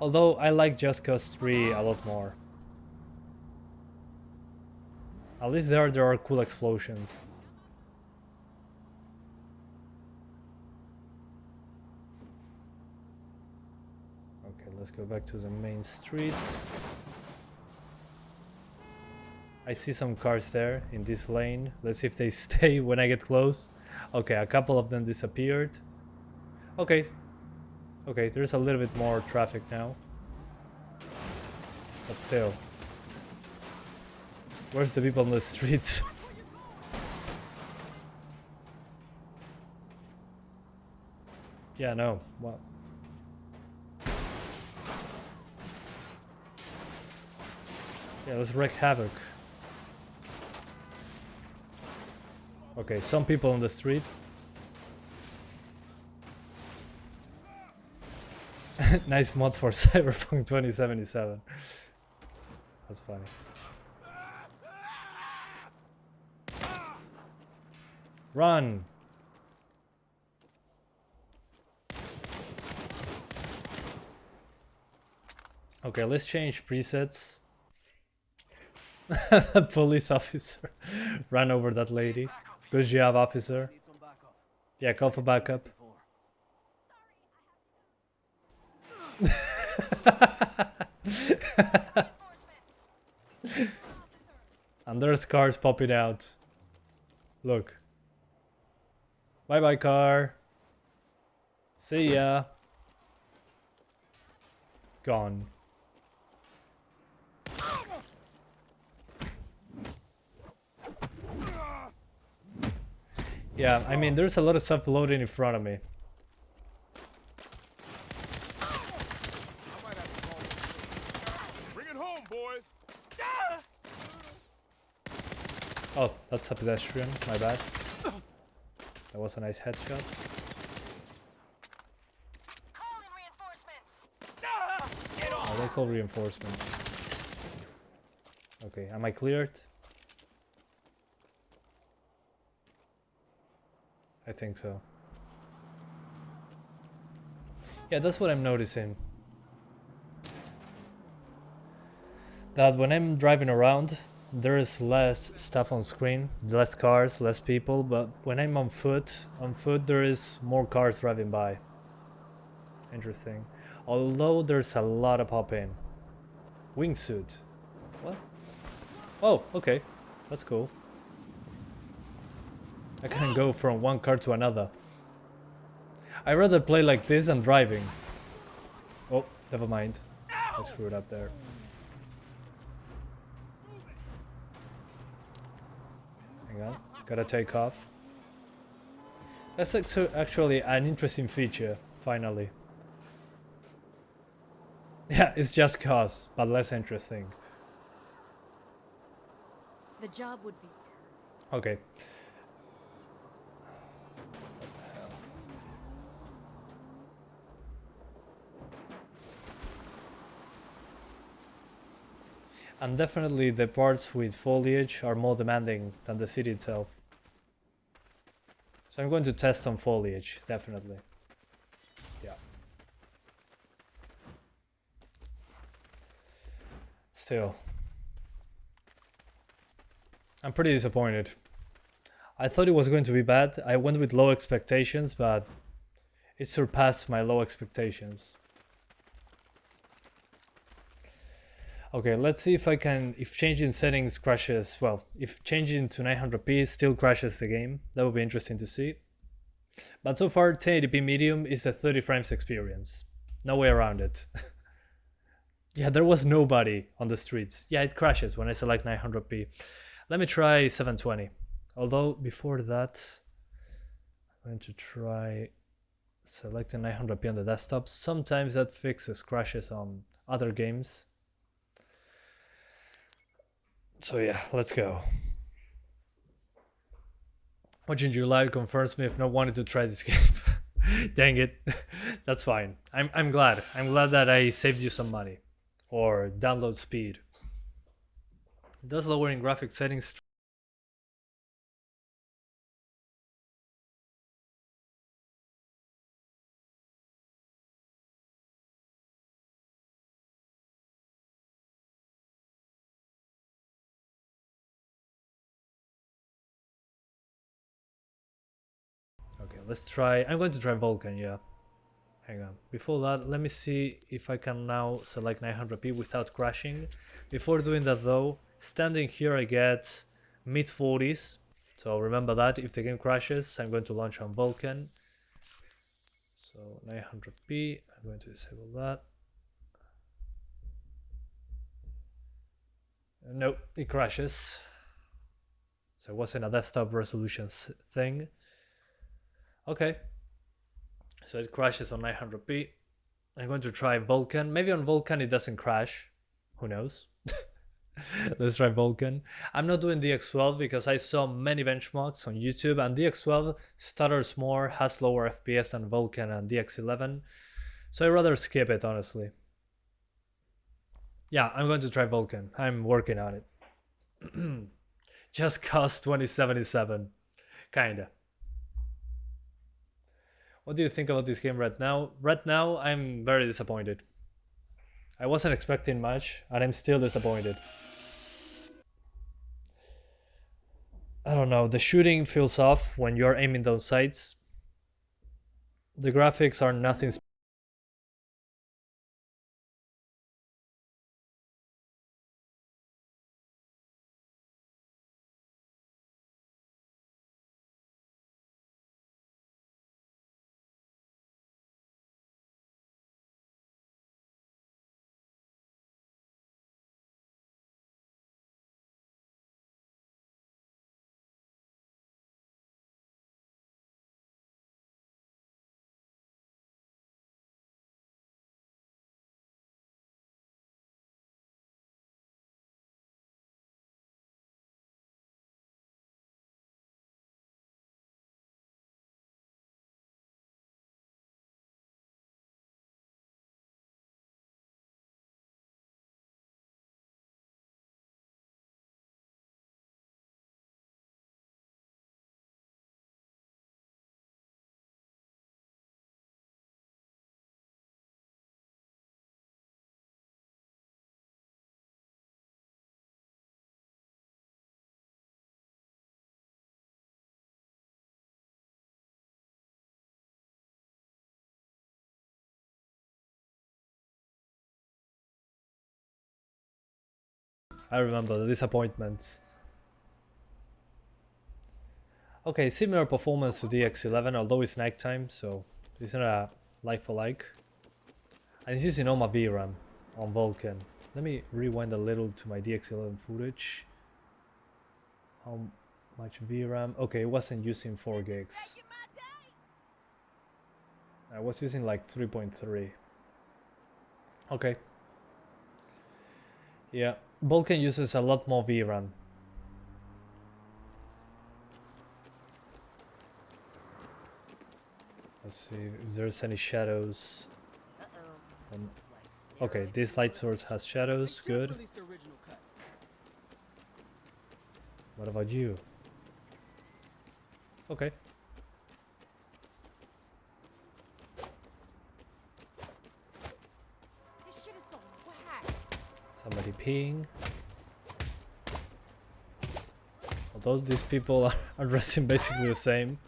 Although I like Just Cause 3 a lot more. At least there are cool explosions. Okay, let's go back to the main street. I see some cars there in this lane. Let's see if they stay when I get close. Okay, a couple of them disappeared. Okay. Okay, there's a little bit more traffic now. But still. Where's the people on the streets? Yeah, no. What? Yeah, let's wreak havoc. Okay, some people on the street. Nice mod for Cyberpunk 2077. That's funny. Run! Okay, let's change presets. The police officer ran over that lady. Good job, officer. Yeah, call for backup. And there's cars popping out. Look. Bye bye, car. See ya. Gone. Yeah, I mean, there's a lot of stuff loading in front of me. Bring it home, boys. Oh, that's a pedestrian. My bad. That was a nice headshot. Oh, they call reinforcements. Okay, am I cleared? I think so. Yeah, that's what I'm noticing. That when I'm driving around, there is less stuff on screen, less cars, less people, but when I'm on foot there is more cars driving by. Interesting. Although there's a lot of pop-in. Wingsuit. What? Oh, okay. That's cool. I can go from one car to another. I'd rather play like this than driving. Oh, never mind. I screwed up there. Hang on, gotta take off. That's actually an interesting feature, finally. Yeah, it's just cause, but less interesting. The job would be Okay. And definitely the parts with foliage are more demanding than the city itself. So I'm going to test some foliage, definitely. Yeah. Still. I'm pretty disappointed. I thought it was going to be bad. I went with low expectations, but it surpassed my low expectations. Okay, let's see if I can, if changing settings crashes, well, if changing to 900p still crashes the game. That would be interesting to see. But so far, 1080p medium is a 30 frames experience. No way around it. Yeah, there was nobody on the streets. Yeah, it crashes when I select 900p. Let me try 720. Although, before that, I'm going to try selecting 900p on the desktop. Sometimes that fixes crashes on other games. So yeah, let's go. Watching you live confirms me if not wanted to try this game. Dang it. That's fine. I'm glad. I'm glad that I saved you some money. Or download speed. Does lowering graphic settings Okay, let's try. I'm going to try Vulkan, yeah. Hang on. Before that, let me see if I can now select 900p without crashing. Before doing that though, standing here I get mid 40s. So remember that if the game crashes, I'm going to launch on Vulkan. So 900p, I'm going to disable that. Nope, it crashes. So it wasn't a desktop resolution thing. Okay, so it crashes on 900p. I'm going to try Vulkan. Maybe on Vulkan it doesn't crash. Who knows? Let's try Vulkan. I'm not doing DX12 because I saw many benchmarks on YouTube, and DX12 stutters more, has lower FPS than Vulkan and DX11, so I'd rather skip it, honestly. Yeah, I'm going to try Vulkan. I'm working on it. Just cost 2077. Kinda. What do you think about this game right now? Right now, I'm very disappointed. I wasn't expecting much, and I'm still disappointed. I don't know, the shooting feels off when you're aiming down sights. The graphics are nothing special. I remember the disappointments. Okay, similar performance to DX11, although it's nighttime, so it's not a like for like. And it's using all my VRAM on Vulkan. Let me rewind a little to my DX11 footage. How much VRAM? Okay, it wasn't using 4 gigs. I was using like 3.3. Okay. Yeah, Vulkan uses a lot more VRAM. Let's see if there's any shadows. Okay, this light source has shadows, good. What about you? Okay. Somebody peeing. Although these people are dressing basically the same.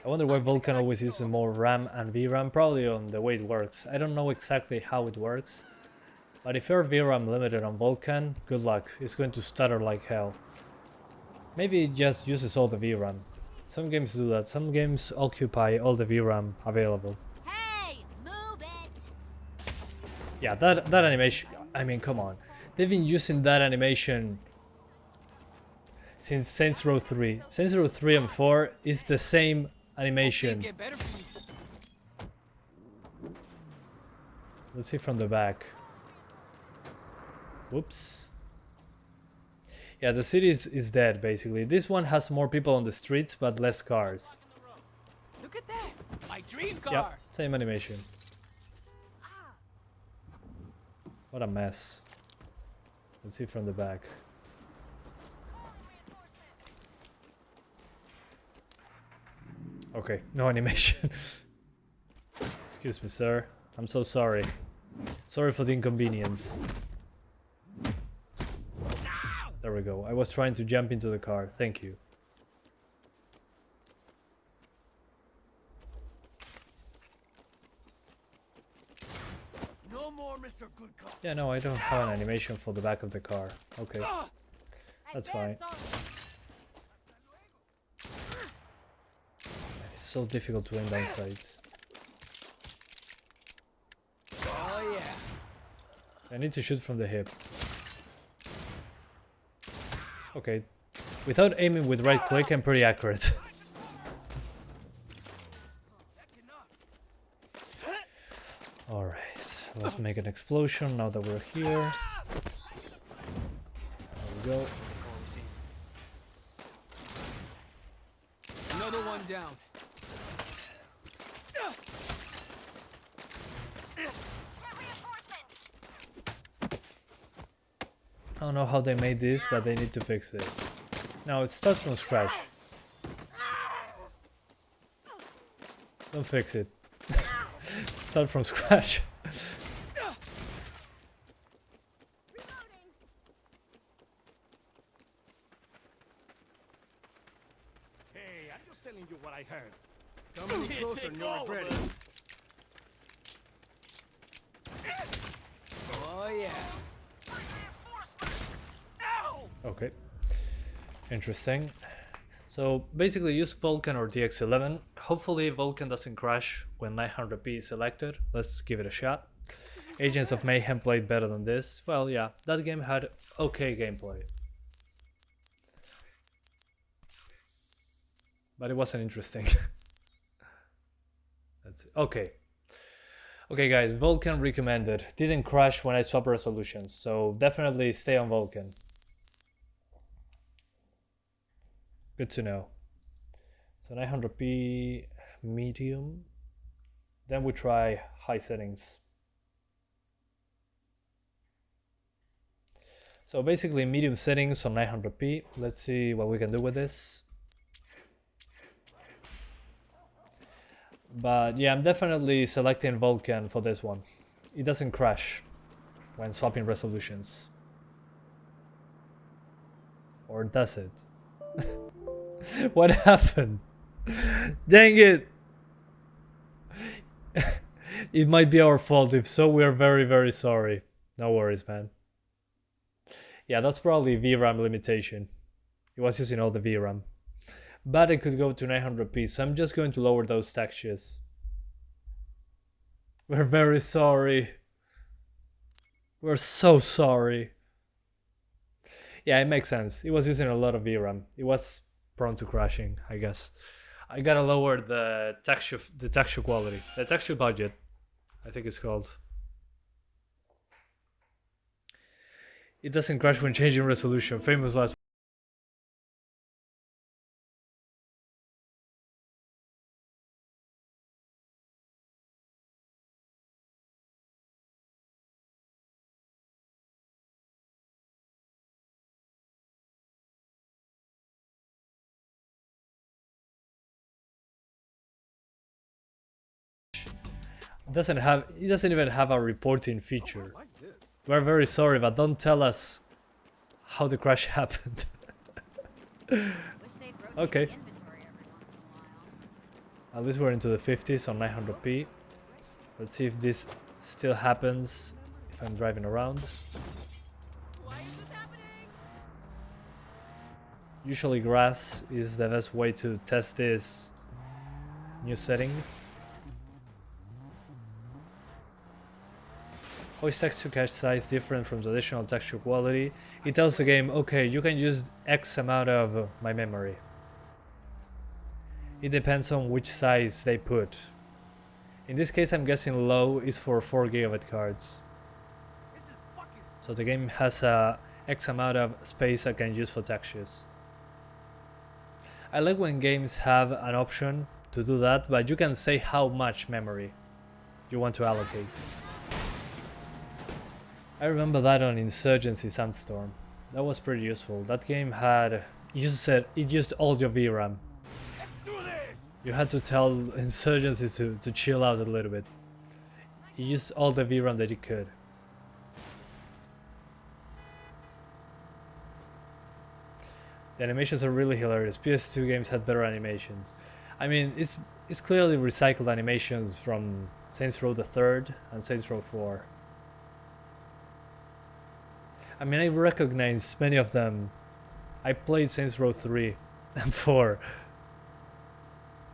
I wonder why Vulkan always uses more RAM and VRAM, probably on the way it works. I don't know exactly how it works, but if you're VRAM limited on Vulkan, good luck, it's going to stutter like hell. Maybe it just uses all the VRAM. Some games do that, some games occupy all the VRAM available. Hey, move it! Yeah, that animation, I mean, come on. They've been using that animation since Saints Row 3. Saints Row 3 and 4 is the same animation. Let's see from the back. Whoops. Yeah, the city is dead basically. This one has more people on the streets but less cars. Look at that! My dream car! Yep, same animation. What a mess. Let's see from the back. Okay, no animation. Excuse me, sir. I'm so sorry. Sorry for the inconvenience. There we go. I was trying to jump into the car. Thank you. No more Mr. Good Cop. Yeah, no, I don't have an animation for the back of the car. Okay. That's fine. It's so difficult to aim down sights. Oh yeah. I need to shoot from the hip. Okay. Without aiming with right click, I'm pretty accurate. Let's make an explosion now that we're here. There we go. Another one down. I don't know how they made this, but they need to fix it. Now it starts from scratch. Don't fix it. Start from scratch. Hey, I'm just telling you what I heard. Come any closer and you'll regret it. Oh yeah. Okay. Interesting. So basically use Vulkan or DX11. Hopefully Vulkan doesn't crash when 900p is selected. Let's give it a shot. Agents of Mayhem played better than this. Well, yeah, that game had okay gameplay. But it wasn't interesting. That's it. Okay. Okay guys, Vulkan recommended. Didn't crash when I swapped resolutions, so definitely stay on Vulkan. Good to know. So 900p medium. Then we try high settings. So basically medium settings on 900p. Let's see what we can do with this. But yeah, I'm definitely selecting Vulkan for this one. It doesn't crash when swapping resolutions. Or does it? What happened? Dang it! It might be our fault. If so, we are very, very sorry. No worries, man. Yeah, that's probably VRAM limitation. It was using all the VRAM. But it could go to 900p, so I'm just going to lower those textures. We're very sorry. We're so sorry. Yeah, it makes sense. It was using a lot of VRAM. It was prone to crashing, I guess. I gotta lower the texture quality, the texture budget, I think it's called. It doesn't crash when changing resolution. Famous last. It doesn't even have a reporting feature. We're very sorry, but don't tell us how the crash happened. Okay. At least we're into the 50s on 900p. Let's see if this still happens if I'm driving around. Usually grass is the best way to test this new setting. How is texture cache size different from traditional texture quality? It tells the game, okay, you can use X amount of my memory. It depends on which size they put. In this case, I'm guessing low is for 4 GB cards. So the game has a X amount of space I can use for textures. I like when games have an option to do that, but you can say how much memory you want to allocate. I remember that on Insurgency Sandstorm. That was pretty useful. That game had... it used all your VRAM. You had to tell Insurgency to chill out a little bit. It used all the VRAM that it could. The animations are really hilarious. PS2 games had better animations. I mean, it's clearly recycled animations from Saints Row the 3rd and Saints Row 4. I mean, I recognize many of them. I played Saints Row 3 and 4.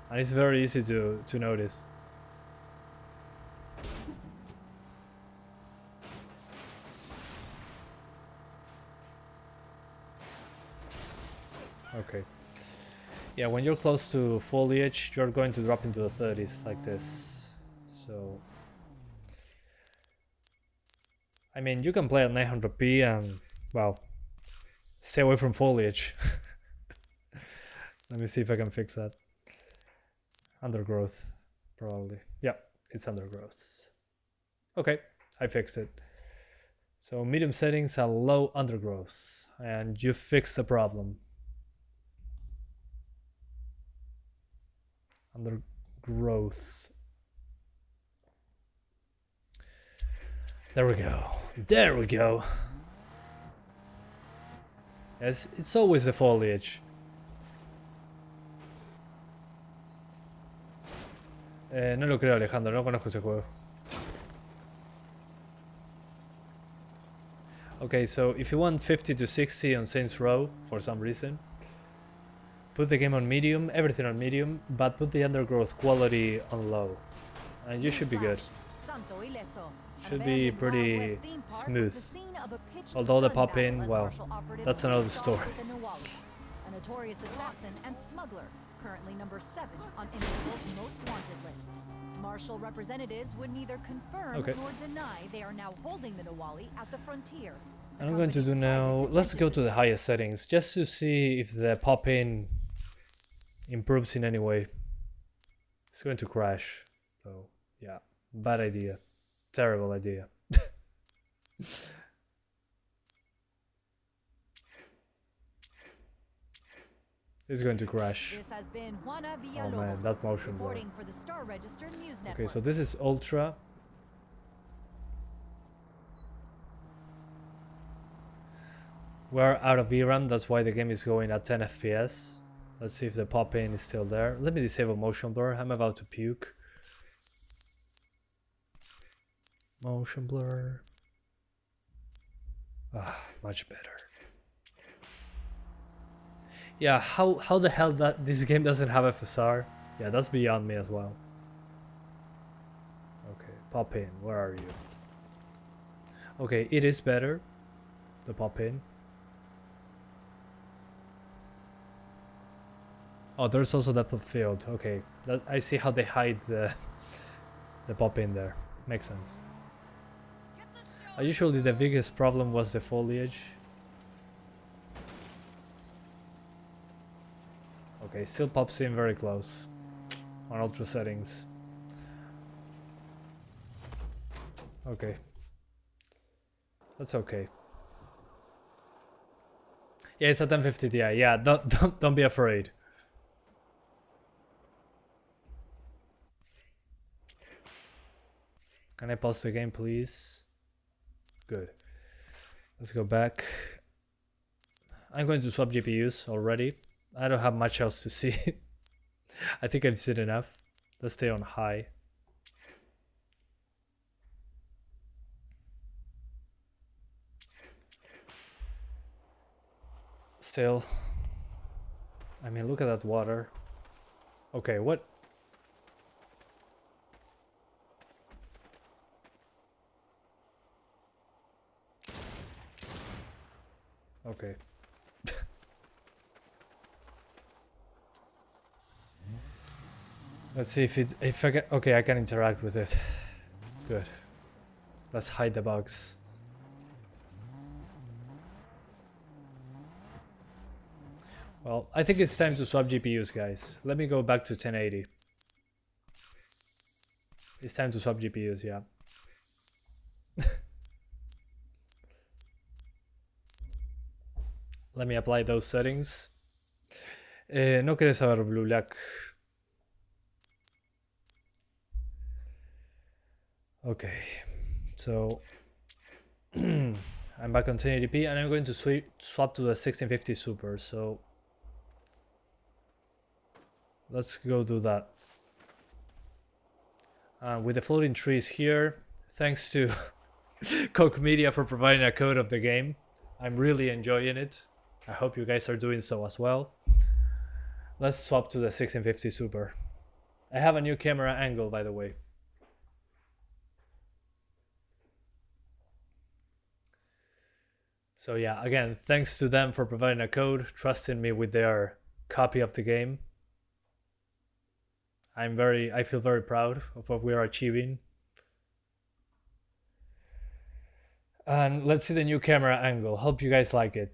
And it's very easy to notice. Okay. Yeah, when you're close to foliage, you're going to drop into the 30s like this. So I mean, you can play at 900p and, well, stay away from foliage. Let me see if I can fix that. Undergrowth, probably. Yeah, it's undergrowth. Okay, I fixed it. So medium settings are low undergrowth, and you fixed the problem. Undergrowth. There we go. There we go. Yes, it's always the foliage. No lo creo, Alejandro, no conozco ese juego. Okay, so if you want 50 to 60 on Saints Row for some reason, put the game on medium, everything on medium, but put the undergrowth quality on low, and you should be good. Should be pretty smooth. Although the pop-in, well, that's another story. A notorious assassin and smuggler, currently number 7 on Interpol's most wanted list. Marshal representatives would neither confirm nor deny they are now holding the Nawali at the frontier. I'm going to do now, let's go to the highest settings, just to see if the pop-in improves in any way. It's going to crash, so yeah, bad idea, terrible idea. It's going to crash. This has been Juana Oh Villalobos, man, that motion blur. reporting for the Star Register News Network. Okay, so this is ultra. We're out of VRAM, that's why the game is going at 10 FPS. Let's see if the pop-in is still there. Let me disable motion blur, I'm about to puke. Motion blur. Ah, much better. Yeah, how the hell that this game doesn't have FSR? Yeah, that's beyond me as well. Okay, pop in, where are you? Okay, it is better, the pop in. Oh, there's also depth of field. Okay, I see how they hide the pop in there. Makes sense. Usually the biggest problem was the foliage. Okay, still pops in very close on ultra settings. Okay, that's okay. Yeah, it's a 1050 Ti. Yeah, don't be afraid. Can I pause the game, please? Good. Let's go back. I'm going to swap GPUs already. I don't have much else to see. I think I've seen enough. Let's stay on high. Still. I mean, look at that water. Okay, what? Okay. Let's see if I can. Okay, I can interact with it. Good. Let's hide the bugs. Well, I think it's time to swap GPUs, guys. Let me go back to 1080. It's time to swap GPUs, yeah. Let me apply those settings. No quieres saber Blue Black. Okay, so I'm back on 1080p and I'm going to swap to the 1650 Super, so let's go do that. With the floating trees here, thanks to Koch Media for providing a code of the game. I'm really enjoying it. I hope you guys are doing so as well. Let's swap to the 1650 Super. I have a new camera angle, by the way. So yeah, again, thanks to them for providing a code, trusting me with their copy of the game. I feel very proud of what we are achieving. And let's see the new camera angle. Hope you guys like it.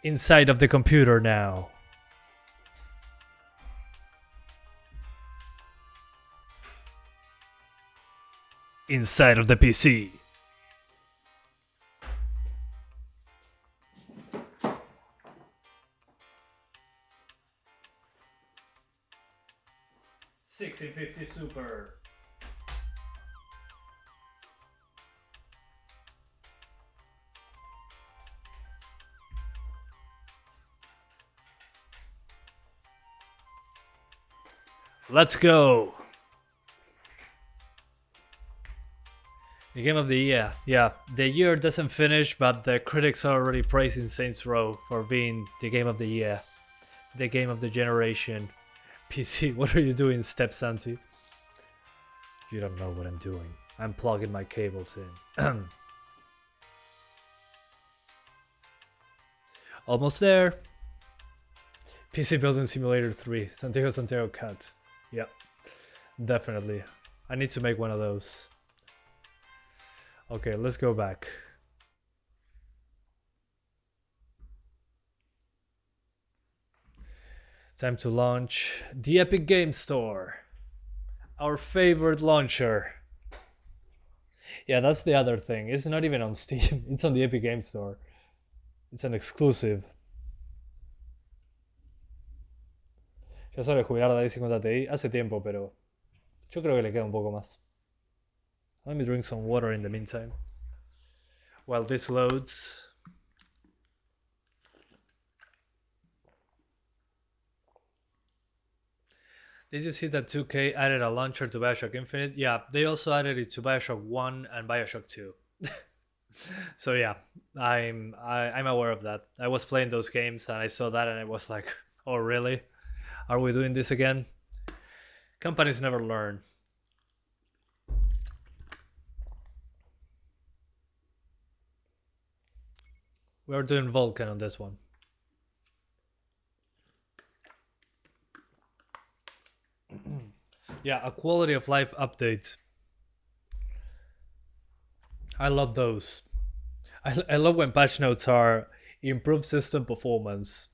Inside of the computer now. Inside of the PC. $1650 Super. Let's go. The game of the year. Yeah, the year doesn't finish, but the critics are already praising Saints Row for being the game of the year. The game of the generation. PC, what are you doing, Step Santi? You don't know what I'm doing. I'm plugging my cables in. Almost there. PC Building Simulator 3. Santiago cut. Yep. Definitely. I need to make one of those. Okay, let's go back. Time to launch the Epic Game Store. Our favorite launcher. Yeah, that's the other thing. It's not even on Steam. It's on the Epic Game Store. It's an exclusive. Ya sabe jubilar la 1050 Ti hace tiempo, pero yo creo que le queda un poco más. Let me drink some water in the meantime. While this loads. Did you see that 2K added a launcher to Bioshock Infinite? Yeah, they also added it to Bioshock 1 and Bioshock 2. So yeah, I'm aware of that. I was playing those games and I saw that and I was like, oh really? Are we doing this again? Companies never learn. We're doing Vulkan on this one. Yeah, a quality of life update. I love those. I love when patch notes are improved system performance.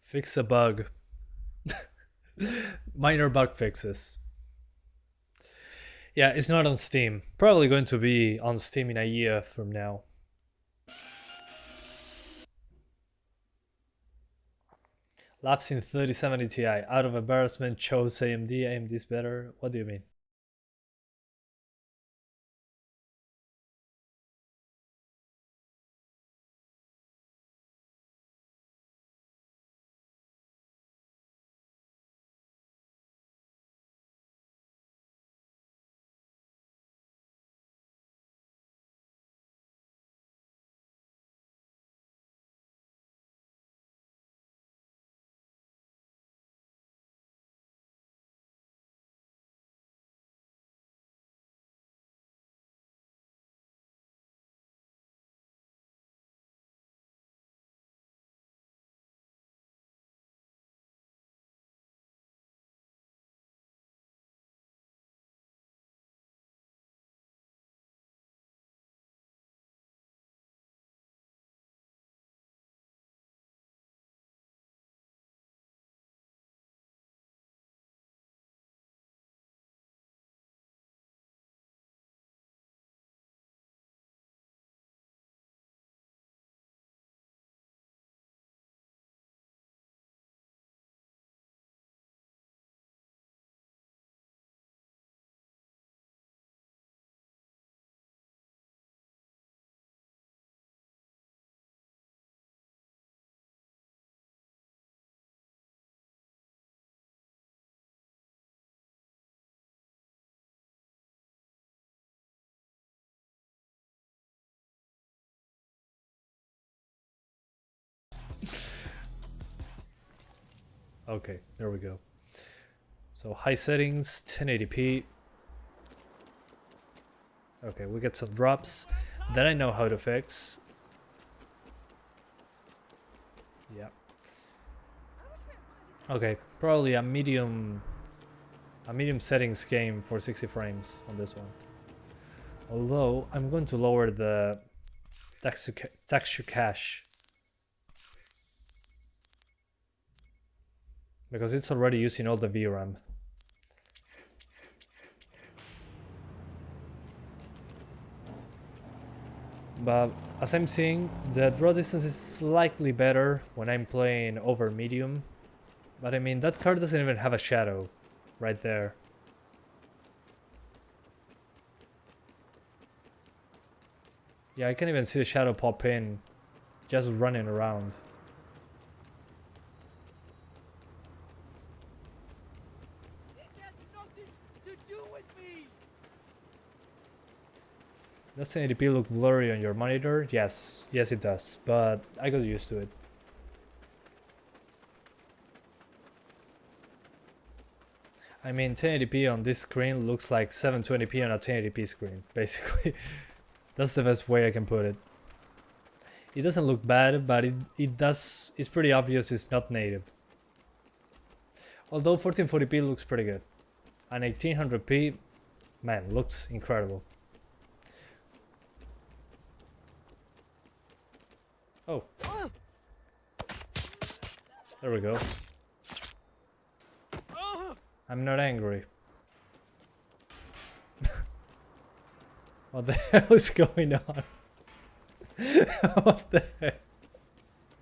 Fix a bug. Minor bug fixes. Yeah, it's not on Steam. Probably going to be on Steam in a year from now. Laughs in 3070 Ti. Out of embarrassment, chose AMD. AMD's better. What do you mean? Okay, there we go. So high settings, 1080p. Okay, we get some drops that I know how to fix. Yeah. Okay, probably a medium settings game for 60 frames on this one. Although I'm going to lower the texture cache because it's already using all the VRAM. But as I'm seeing, the draw distance is slightly better when I'm playing over medium. But I mean, that card doesn't even have a shadow right there. Yeah, I can't even see the shadow pop in, just running around. This has nothing to do with me. Does 1080p look blurry on your monitor? Yes, yes it does, but I got used to it. I mean, 1080p on this screen looks like 720p on a 1080p screen, basically. That's the best way I can put it. It doesn't look bad, but it's pretty obvious it's not native. Although 1440p looks pretty good. And 1800p, man, looks incredible. Oh. There we go. I'm not angry. What the hell is going on? What the heck?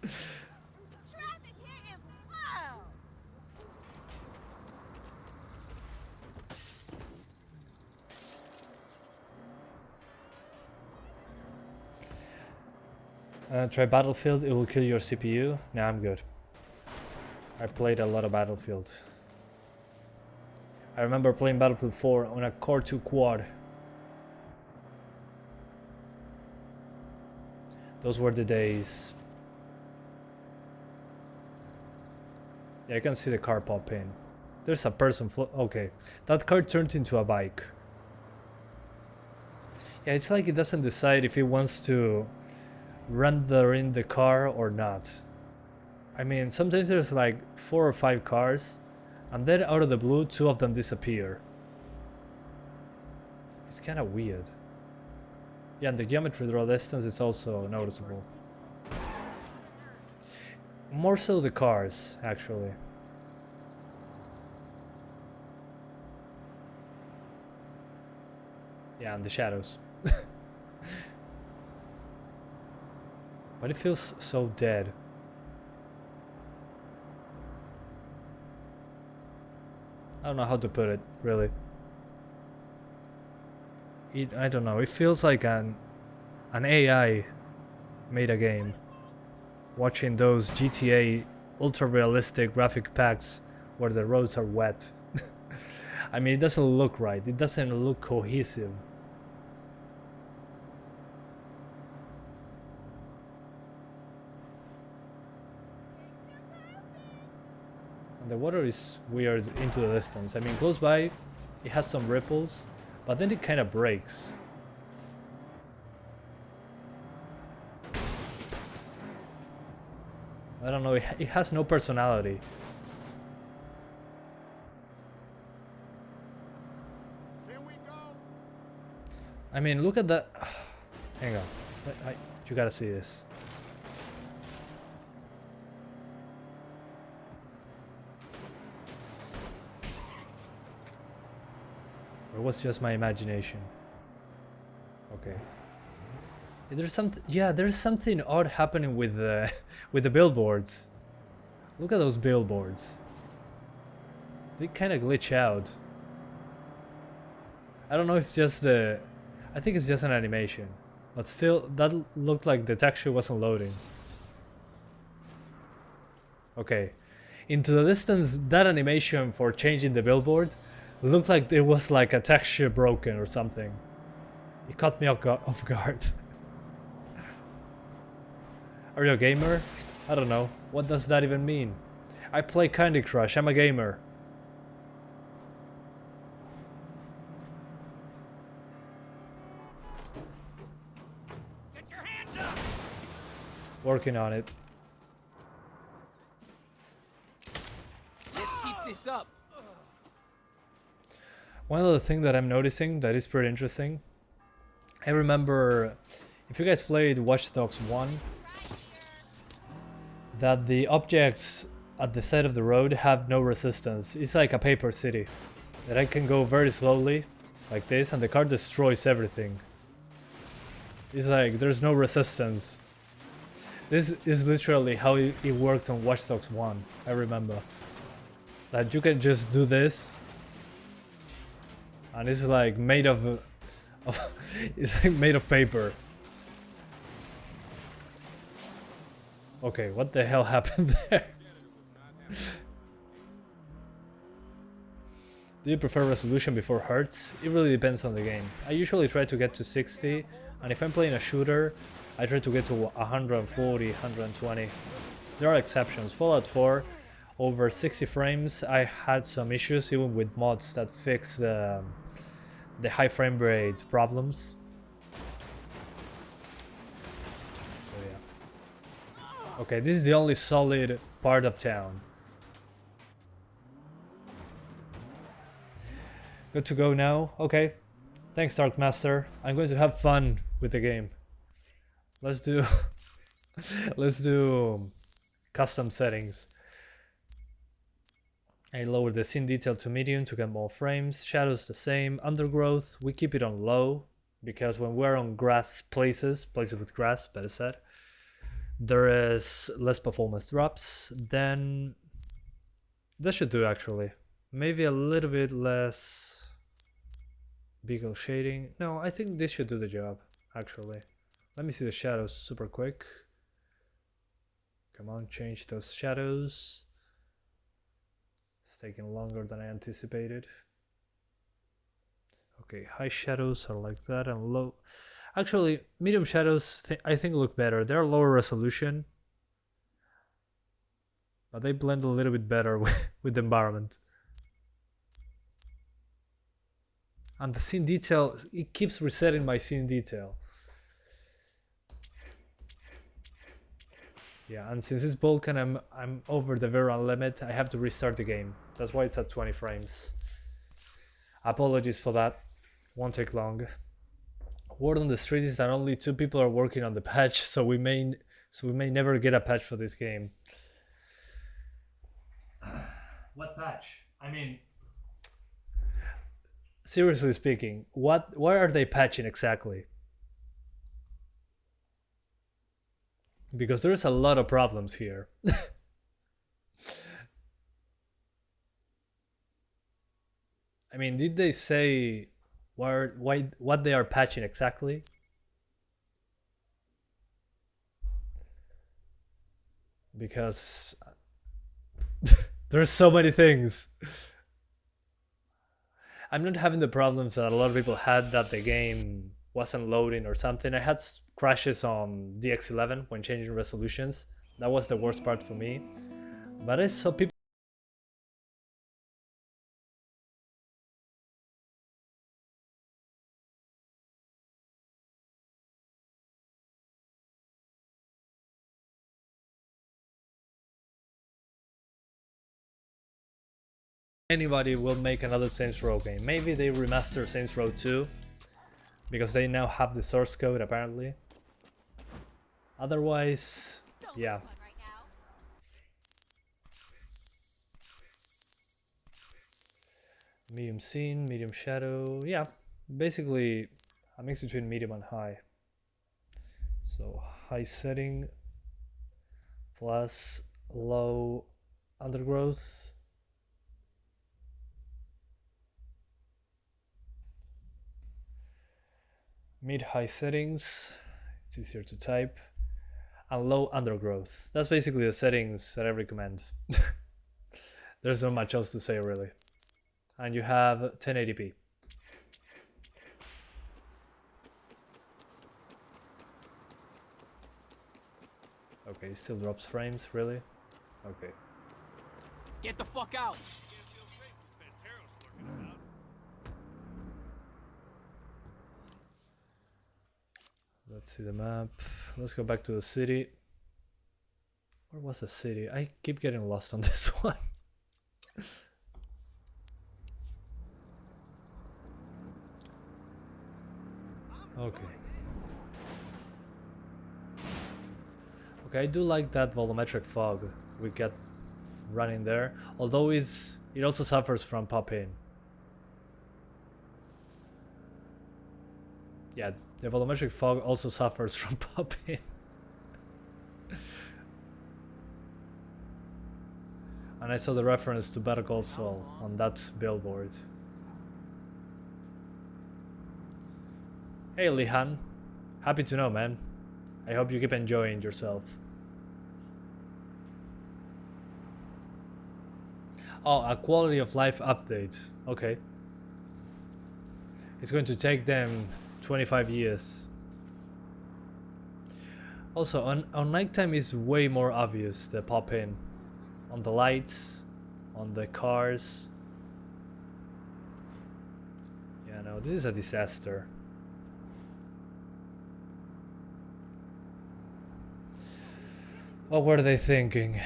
Traffic here is wild. Try Battlefield, it will kill your CPU. Nah, I'm good. I played a lot of Battlefield. I remember playing Battlefield 4 on a Core 2 quad. Those were the days. Yeah, I can see the car pop in. There's a person okay, that car turned into a bike. Yeah, it's like it doesn't decide if it wants to render in the car or not. I mean, sometimes there's like 4 or 5 cars, and then out of the blue, 2 of them disappear. It's kind of weird. Yeah, and the geometry draw distance is also noticeable. More so the cars, actually. Yeah, and the shadows. But it feels so dead. I don't know how to put it, really. I don't know, it feels like an AI made a game. Watching those GTA ultra realistic graphic packs where the roads are wet. I mean, it doesn't look right, it doesn't look cohesive. And the water is weird into the distance. I mean, close by it has some ripples, but then it kind of breaks. I don't know, it has no personality. Here we go. I mean, look at that. Hang on, you gotta see this. Or was just my imagination? Okay. There's something. Yeah, there's something odd happening with the billboards. Look at those billboards. They kind of glitch out. I don't know if it's just the. I think it's just an animation, but still, that looked like the texture wasn't loading. Okay, into the distance, that animation for changing the billboard looked like there was like a texture broken or something. It caught me off guard. Are you a gamer? I don't know. What does that even mean? I play Candy Crush. I'm a gamer. Get your hands up! Working on it. Let's keep this up. One other thing that I'm noticing that is pretty interesting I remember, if you guys played Watch Dogs 1, that the objects at the side of the road have no resistance. It's like a paper city. That I can go very slowly, like this, and the car destroys everything. It's like, there's no resistance. This is literally how it worked on Watch Dogs 1, I remember. That you can just do this, and it's like made of it's like made of paper. Okay, what the hell happened there? Do you prefer resolution before hertz? It really depends on the game. I usually try to get to 60, and if I'm playing a shooter, I try to get to 140, 120. There are exceptions. Fallout 4, over 60 frames, I had some issues even with mods that fix the high frame rate problems. So yeah. Okay, this is the only solid part of town. Good to go now. Okay. Thanks, Dark Master. I'm going to have fun with the game. Let's do let's do custom settings. I lower the scene detail to medium to get more frames. Shadows the same. Undergrowth, we keep it on low because when we're on grass places with grass, better said, there is less performance drops. Then that should do actually. Maybe a little bit less vehicle shading. No, I think this should do the job actually. Let me see the shadows super quick. Come on, change those shadows. It's taking longer than I anticipated. Okay, high shadows are like that, and low. Actually, medium shadows I think look better. They're lower resolution, but they blend a little bit better with the environment. And the scene detail, it keeps resetting my scene detail. Yeah, and since it's bulk and I'm over the VRAM limit, I have to restart the game. That's why it's at 20 frames. Apologies for that. Won't take long. Word on the street is that only 2 people are working on the patch, so we may never get a patch for this game. What patch? I mean, seriously speaking, what are they patching exactly? Because there's a lot of problems here. I mean, did they say what they are patching exactly? Because there's so many things. I'm not having the problems that a lot of people had, that the game wasn't loading or something. I had crashes on DX11 when changing resolutions. That was the worst part for me. But I saw people anybody will make another Saints Row game. Maybe they remaster Saints Row 2 because they now have the source code apparently. Otherwise, yeah. Medium scene, medium shadow, yeah. Basically a mix between medium and high. So high setting plus low undergrowth. Mid-high settings, it's easier to type, and low undergrowth. That's basically the settings that I recommend. There's not much else to say really. And you have 1080p. Okay, it still drops frames, really? Okay. Get the fuck out! Let's see the map. Let's go back to the city. Where was the city? I keep getting lost on this one. Okay. Okay, I do like that volumetric fog we get running there, although it also suffers from pop-in. Yeah, the volumetric fog also suffers from pop-in. And I saw the reference to Better Call Saul on that billboard. Hey Lihan, happy to know, man. I hope you keep enjoying yourself. Oh, a quality of life update. Okay. It's going to take them 25 years. Also, on nighttime is way more obvious, the pop-in. On the lights, on the cars. Yeah, no, this is a disaster. What were they thinking?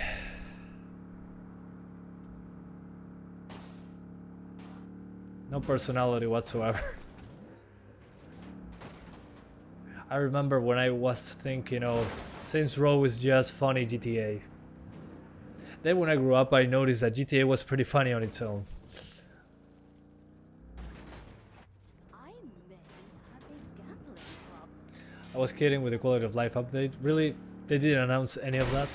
No personality whatsoever. I remember when I was thinking, oh, Saints Row is just funny GTA. Then when I grew up, I noticed that GTA was pretty funny on its own. I was kidding with the quality of life update. Really? They didn't announce any of that?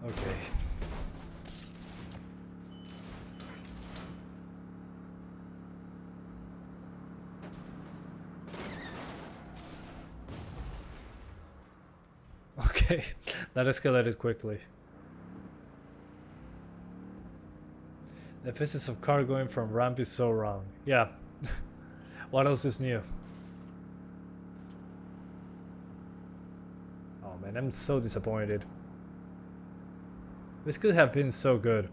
Okay. Okay, that escalated quickly. The physics of car going from ramp is so wrong. Yeah. What else is new? Oh man, I'm so disappointed. This could have been so good.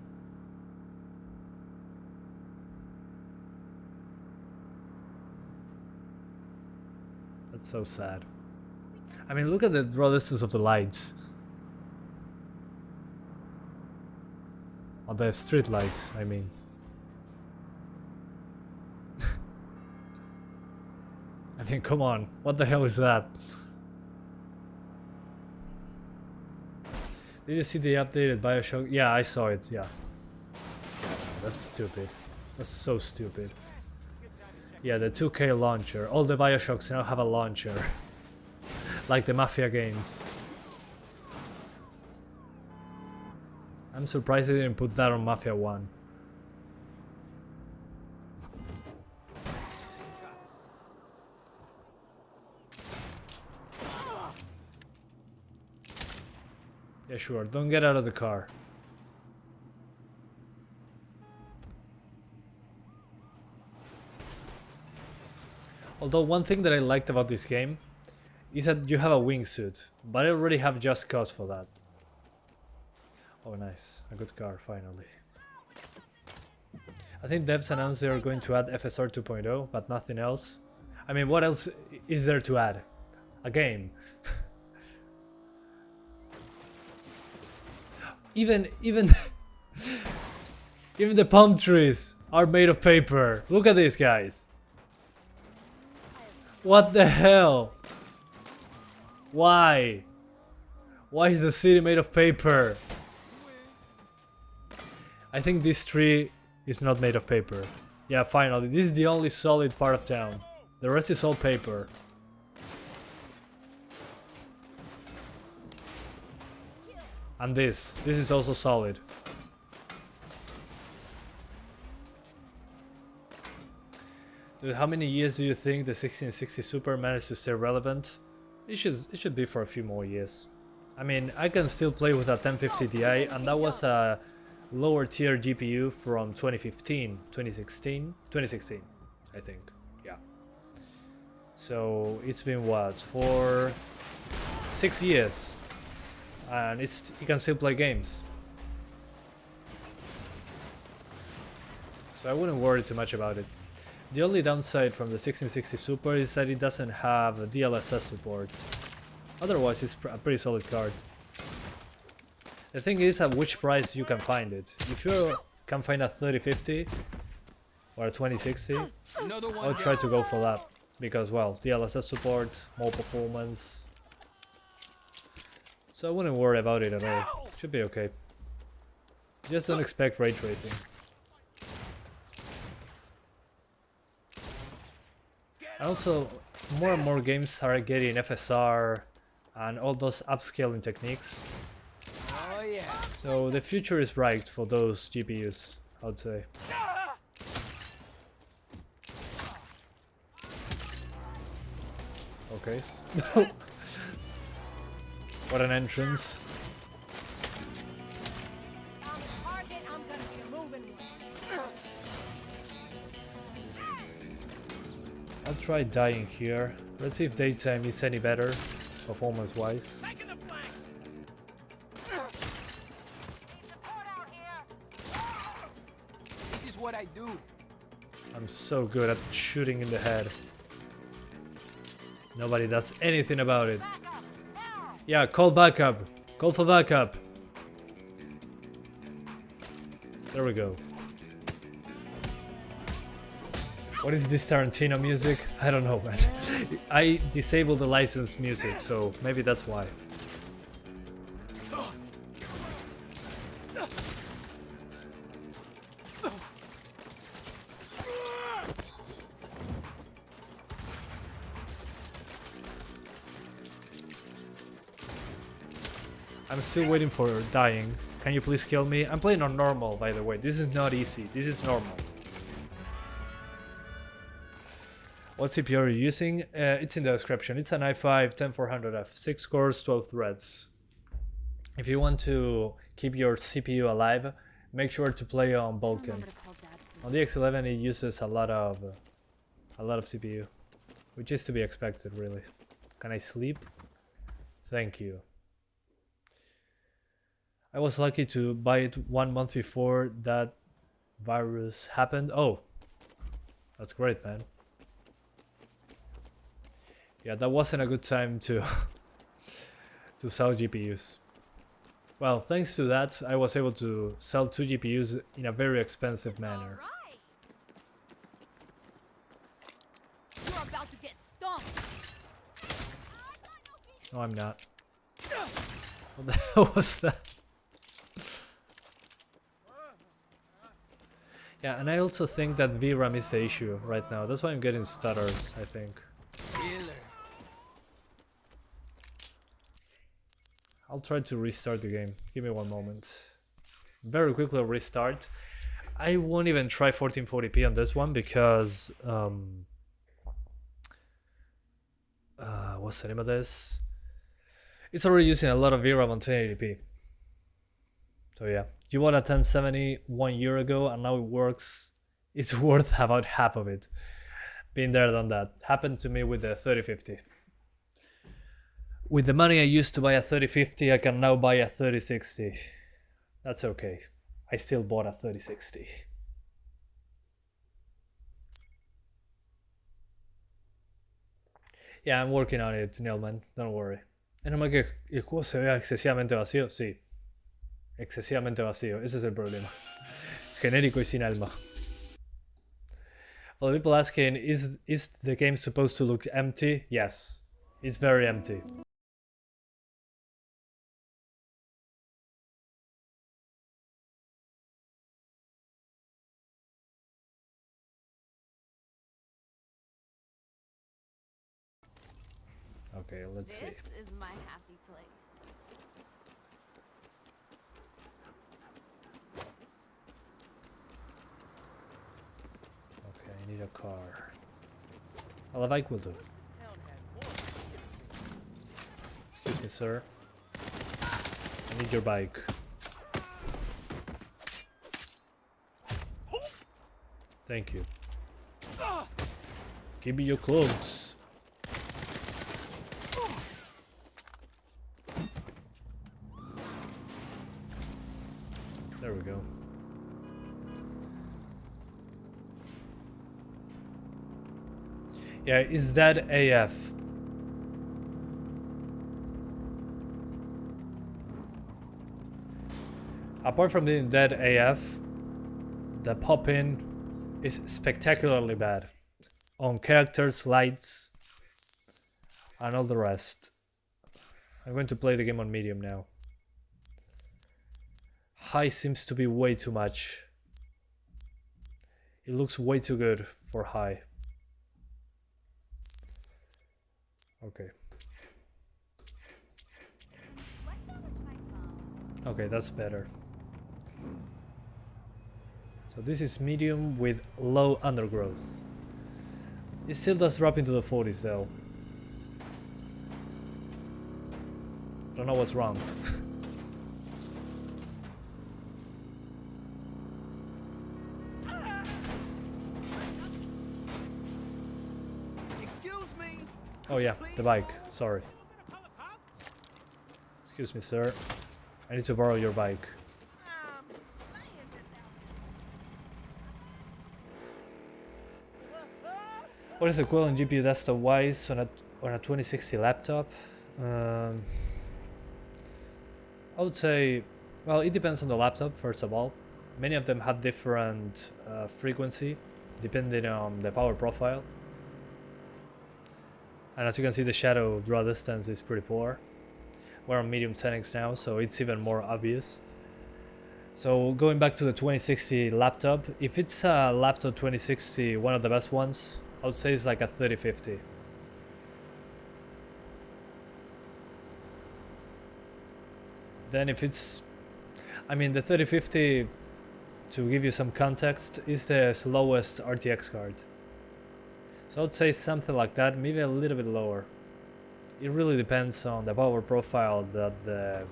That's so sad. I mean, look at the draw distance of the lights. On the street lights, I mean. I mean, come on. What the hell is that? Did you see the updated BioShock? Yeah, I saw it, yeah. That's stupid. That's so stupid. Yeah, the 2K launcher. All the BioShocks now have a launcher. Like the Mafia games. I'm surprised they didn't put that on Mafia 1. Yeah, sure. Don't get out of the car. Although one thing that I liked about this game is that you have a wingsuit, but I already have Just Cause for that. Oh nice, a good car finally. I think devs announced they are going to add FSR 2.0, but nothing else. I mean, what else is there to add? A game. even the palm trees are made of paper. Look at these guys. What the hell? Why? Why is the city made of paper? I think this tree is not made of paper. Yeah, finally, this is the only solid part of town. The rest is all paper. And this is also solid. Dude, how many years do you think the 1660 Super managed to stay relevant? It should be for a few more years. I mean, I can still play with a 1050 Ti, and that was a lower tier GPU from 2016, I think. Yeah. So it's been what, for 6 years, and you can still play games. So I wouldn't worry too much about it. The only downside from the 1660 Super is that it doesn't have DLSS support. Otherwise, it's a pretty solid card. The thing is at which price you can find it. If you can find a 3050 or a 2060, I'll try to go for that. Because, well, DLSS support, more performance. So I wouldn't worry about it at all. Should be okay. Just don't expect ray tracing. And also, more and more games are getting FSR and all those upscaling techniques. Oh yeah. So the future is bright for those GPUs, I would say. Okay. What an entrance. I'll try dying here. Let's see if daytime is any better, performance-wise. This is what I do. I'm so good at shooting in the head. Nobody does anything about it. Yeah, call backup. Call for backup. There we go. What is this Tarantino music? I don't know, man. I disabled the licensed music, so maybe that's why. I'm still waiting for dying. Can you please kill me? I'm playing on normal, by the way. This is not easy. This is normal. What CPU are you using? It's in the description. It's an i5 10400F, 6 cores, 12 threads. If you want to keep your CPU alive, make sure to play on Vulkan. On the X11 it uses a lot of CPU, which is to be expected, really. Can I sleep? Thank you. I was lucky to buy it 1 month before that virus happened. Oh, that's great, man. Yeah, that wasn't a good time to to sell GPUs. Well, thanks to that, I was able to sell 2 GPUs in a very expensive manner. You're about to get stumped. No, I'm not. What the hell was that? Yeah, and I also think that VRAM is the issue right now. That's why I'm getting stutters, I think. I'll try to restart the game. Give me 1 moment. Very quickly restart. I won't even try 1440p on this one because what's the name of this? It's already using a lot of VRAM on 1080p. So yeah, you bought a 1070 1 year ago and now it works. It's worth about half of it. Been there, done that. Happened to me with the 3050. With the money I used to buy a 3050, I can now buy a 3060. That's okay. I still bought a 3060. Yeah, I'm working on it, Neilman. Don't worry. Es normal que el juego se vea excesivamente vacío. Sí. Excesivamente vacío. Ese es el problema. Genérico y sin alma. Well, people asking, is the game supposed to look empty? Yes. It's very empty. Okay, let's see. This is my happy place. Okay, I need a car. Well, a bike will do. Excuse me, sir. I need your bike. Thank you. Give me your clothes. There we go. Yeah, is that AF? Apart from being dead AF, the pop-in is spectacularly bad on characters, lights, and all the rest. I'm going to play the game on medium now. High seems to be way too much. It looks way too good for high. Okay. Okay, that's better. So this is medium with low undergrowth. It still does drop into the 40s though. Don't know what's wrong. Excuse me. Oh yeah, the bike. Sorry. Excuse me, sir. I need to borrow your bike. What is the equivalent GPU desktop wise on a 2060 laptop? I would say, well, it depends on the laptop first of all. Many of them have different frequency depending on the power profile. And as you can see, the shadow draw distance is pretty poor. We're on medium settings now, so it's even more obvious. So going back to the 2060 laptop, if it's a laptop 2060, one of the best ones, I would say it's like a 3050. Then if it's, I mean, the 3050, to give you some context, is the slowest RTX card. So I would say something like that, maybe a little bit lower. It really depends on the power profile that the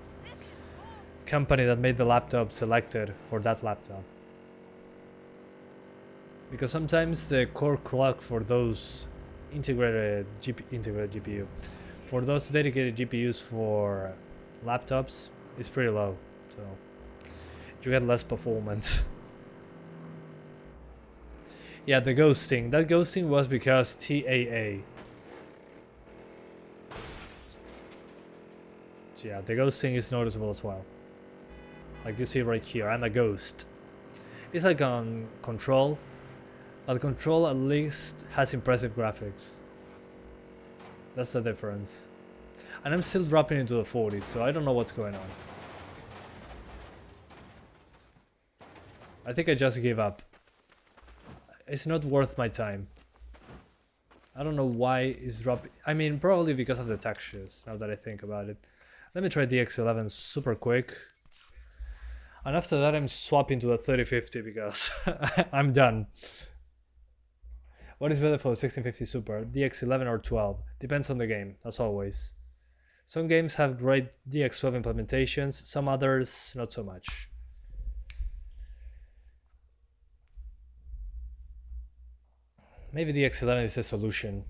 company that made the laptop selected for that laptop. Because sometimes the core clock for those integrated GPU, for those dedicated GPUs for laptops is pretty low, so you get less performance. Yeah, the ghosting. That ghosting was because TAA. So yeah, the ghosting is noticeable as well. Like you see right here, I'm a ghost. It's like on Control, but Control at least has impressive graphics. That's the difference. And I'm still dropping into the 40s, so I don't know what's going on. I think I just gave up. It's not worth my time. I don't know why it's dropping. I mean, probably because of the textures, now that I think about it. Let me try the X11 super quick. And after that, I'm swapping to the 3050 because I'm done. What is better for the 1650 Super? DX11 or 12? Depends on the game, as always. Some games have great DX12 implementations, some others not so much. Maybe DX11 is the solution.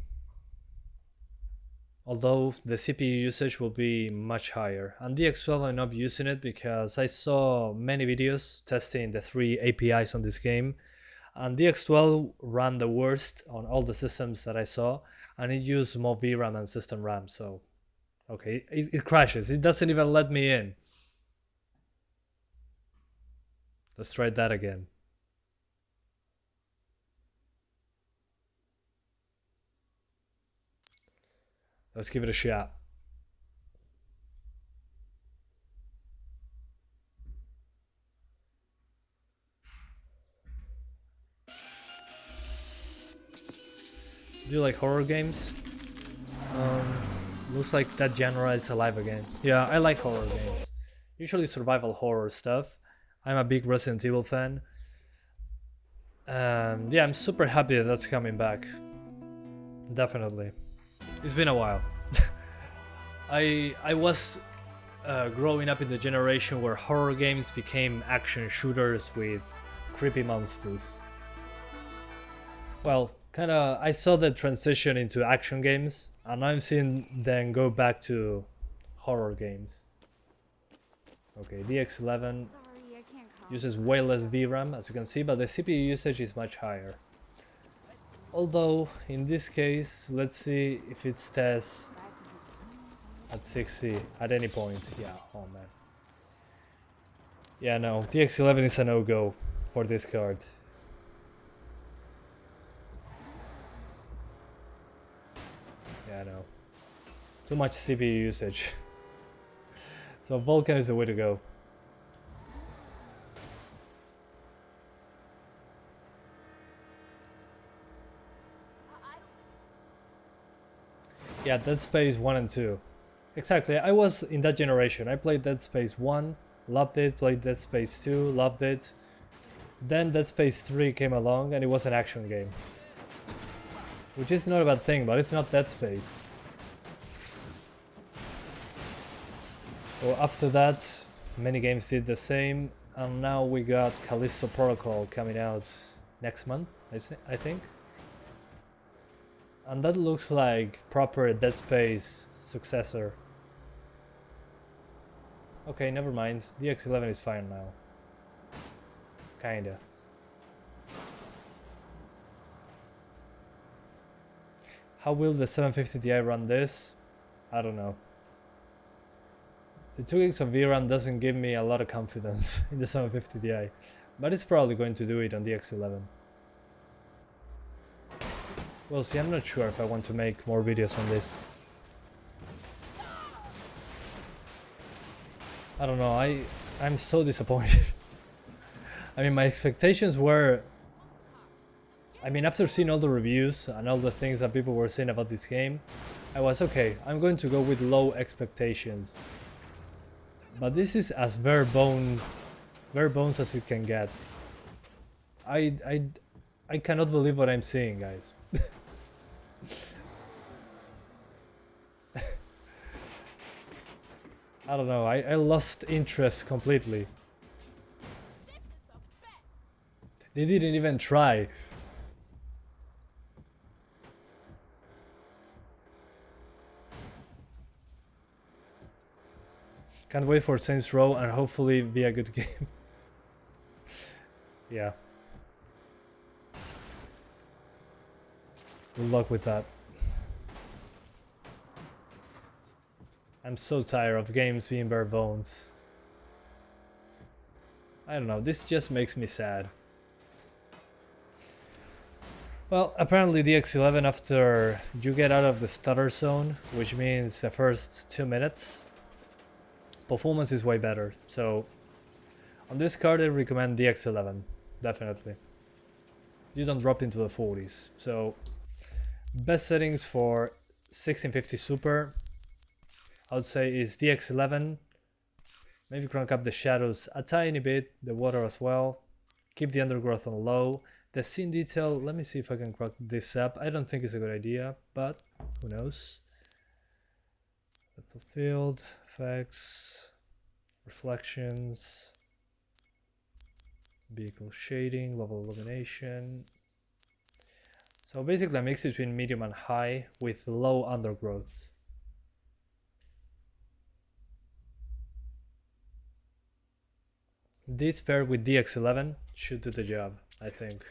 Although the CPU usage will be much higher. And DX12 I'm not using it because I saw many videos testing the 3 APIs on this game. And DX12 ran the worst on all the systems that I saw. And it used more VRAM and system RAM, so... Okay, it crashes. It doesn't even let me in. Let's try that again. Let's give it a shot. Do you like horror games? Looks like that genre is alive again. Yeah, I like horror games. Usually survival horror stuff. I'm a big Resident Evil fan. And yeah, I'm super happy that that's coming back. Definitely. It's been a while. I was growing up in the generation where horror games became action shooters with creepy monsters. Well, kinda, I saw the transition into action games, and I'm seeing them go back to horror games. Okay, DX11 uses way less VRAM, as you can see, but the CPU usage is much higher. Although, in this case, let's see if it tests at 60 at any point. Yeah, oh man. Yeah, no, the X11 is a no-go for this card. Yeah, no. Too much CPU usage. So Vulkan is the way to go. Yeah, Dead Space 1 and 2. Exactly, I was in that generation. I played Dead Space 1, loved it, played Dead Space 2, loved it. Then Dead Space 3 came along and it was an action game. Which is not a bad thing, but it's not Dead Space. So after that, many games did the same, and now we got Callisto Protocol coming out next month, I think. And that looks like proper Dead Space successor. Okay, never mind. The X11 is fine now. Kinda. How will the 750 Ti run this? I don't know. The 2 gigs of VRAM doesn't give me a lot of confidence in the 750 Ti, but it's probably going to do it on the X11. Well, see, I'm not sure if I want to make more videos on this. I don't know, I'm so disappointed. I mean, my expectations were... I mean, after seeing all the reviews and all the things that people were saying about this game, I was okay, I'm going to go with low expectations. But this is as bare bones as it can get. I cannot believe what I'm seeing, guys. I don't know, I lost interest completely. They didn't even try. Can't wait for Saints Row and hopefully be a good game. Yeah. Good luck with that. I'm so tired of games being bare bones. I don't know, this just makes me sad. Well, apparently the X11, after you get out of the stutter zone, which means the first 2 minutes, performance is way better. So on this card I recommend the X11, definitely. You don't drop into the 40s. So best settings for 1650 Super, I would say, is the X11. Maybe crank up the shadows a tiny bit, the water as well. Keep the undergrowth on low. The scene detail, let me see if I can crank this up. I don't think it's a good idea, but who knows. Depth of field, effects, reflections, vehicle shading, level illumination. So basically a mix between medium and high with low undergrowth. This paired with the X11 should do the job, I think.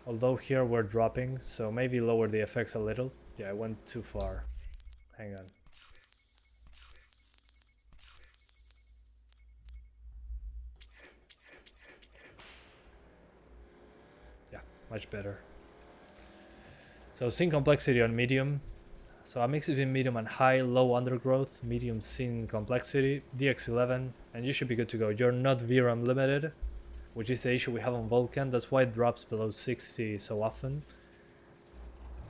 Although here we're dropping, so maybe lower the effects a little. Yeah, I went too far. Hang on. Yeah, much better. So scene complexity on medium. So a mix between medium and high, low undergrowth, medium scene complexity, DX11, and you should be good to go. You're not VRAM limited, which is the issue we have on Vulkan. That's why it drops below 60 so often.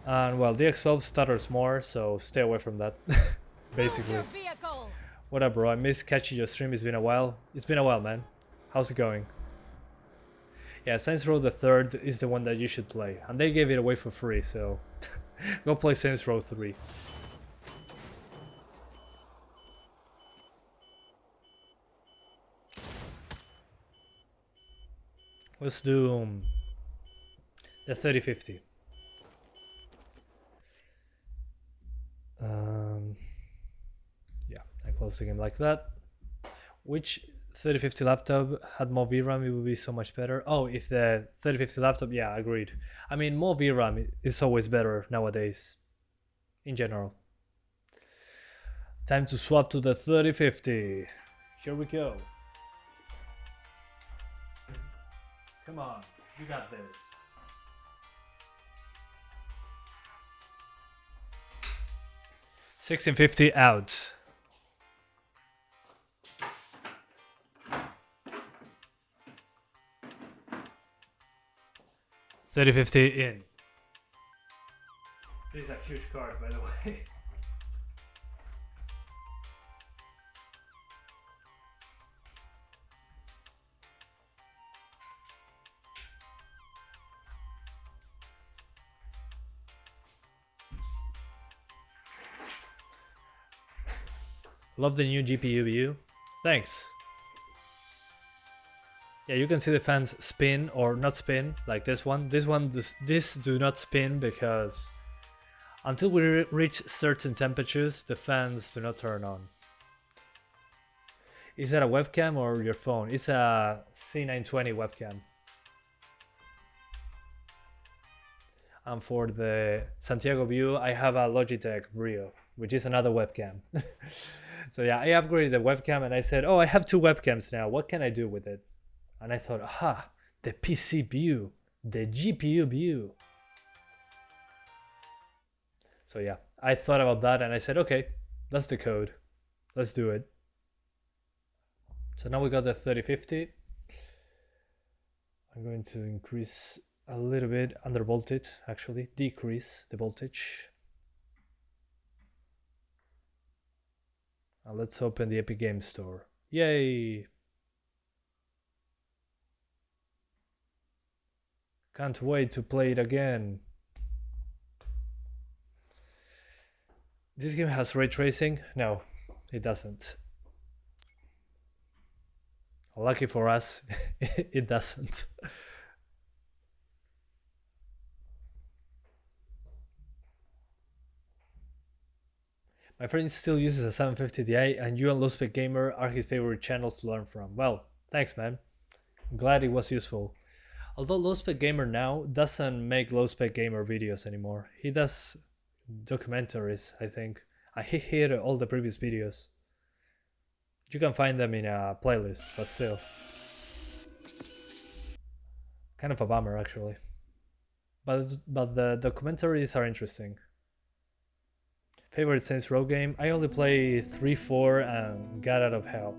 And well, DX12 stutters more, so stay away from that, basically. What up, bro? I missed catching your stream. It's been a while. It's been a while, man. How's it going? Yeah, Saints Row the 3rd is the one that you should play, and they gave it away for free, so go play Saints Row 3. Let's do the 3050. Yeah, I close the game like that. Which 3050 laptop had more VRAM, it would be so much better. Oh, if the 3050 laptop, yeah, agreed. I mean, more VRAM is always better nowadays, in general. Time to swap to the 3050. Here we go. Come on, you got this. $1650 out. $3050 in. This is a huge card, by the way. Love the new GPU view. Thanks. Yeah, you can see the fans spin or not spin, like this one. This do not spin because until we reach certain temperatures, the fans do not turn on. Is that a webcam or your phone? It's a C920 webcam. And for the Santiago view, I have a Logitech Brio, which is another webcam. So yeah, I upgraded the webcam and I said, oh, I have two webcams now. What can I do with it? And I thought, aha, the PC view, the GPU view. So yeah, I thought about that and I said, okay, that's the code. Let's do it. So now we got the 3050. I'm going to increase a little bit under voltage, actually, decrease the voltage. Now let's open the Epic Games Store. Yay! Can't wait to play it again. This game has ray tracing? No, it doesn't. Lucky for us, it doesn't. My friend still uses a 750 Ti and you and Lowspec Gamer are his favorite channels to learn from. Well, thanks man. I'm glad it was useful. Although Lowspec Gamer now doesn't make Lowspec Gamer videos anymore. He does documentaries, I think. And he hid all the previous videos. You can find them in a playlist, but still. Kind of a bummer actually. But the documentaries are interesting. Favorite Saints Row game? I only play 3, 4 and Got Out of Hell.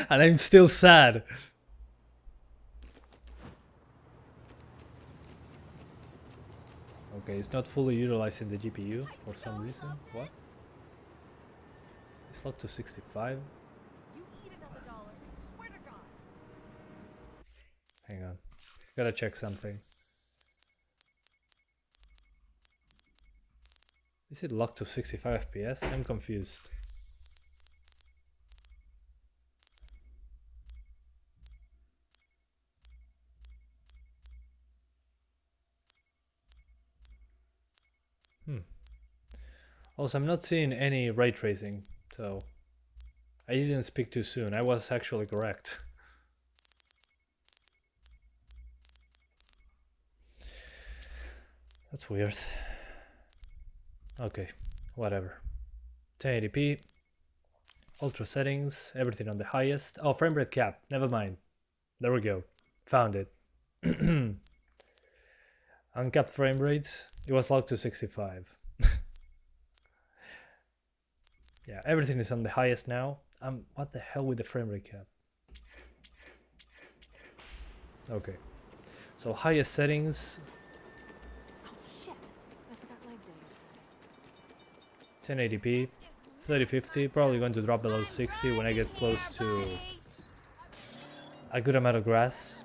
And I'm still sad. Okay, it's not fully utilizing the GPU for some reason. What? It's locked to 65. You eat another dollar, swear to God. Hang on. Gotta check something. Is it locked to 65 FPS? I'm confused. Also, I'm not seeing any ray tracing, so I didn't speak too soon. I was actually correct. That's weird. Okay, whatever. 1080p, ultra settings, everything on the highest. Oh, frame rate cap, never mind. There we go, found it. Uncapped frame rate, it was locked to 65. Yeah, everything is on the highest now. What the hell with the frame rate cap? Okay, so highest settings. Oh shit! I forgot leg day. 1080p, 3050, probably going to drop below 60 when I get close to a good amount of grass.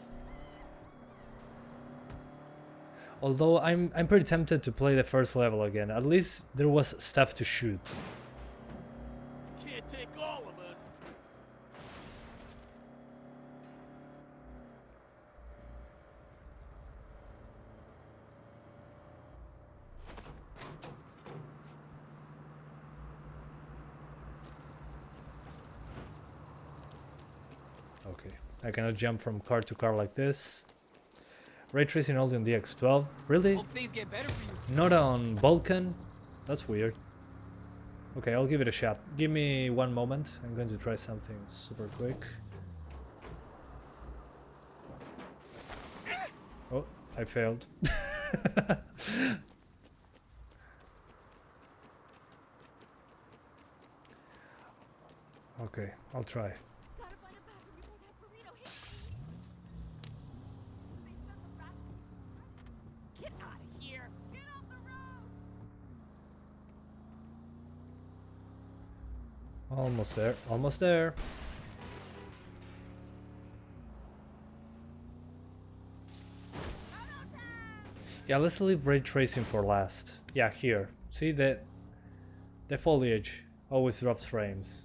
Although I'm pretty tempted to play the first level again. At least there was stuff to shoot. Can't take all of us. Okay, I cannot jump from car to car like this. Ray tracing only on the X12? Really? Hope things get better for you. Not on Vulkan? That's weird. Okay, I'll give it a shot. Give me one moment. I'm going to try something super quick. Oh, I failed. Okay, I'll try. Gotta find a bathroom before that burrito hits. Get out of here. Get off the road! Almost there, almost there. Yeah, let's leave ray tracing for last. Yeah, here. See the foliage always drops frames.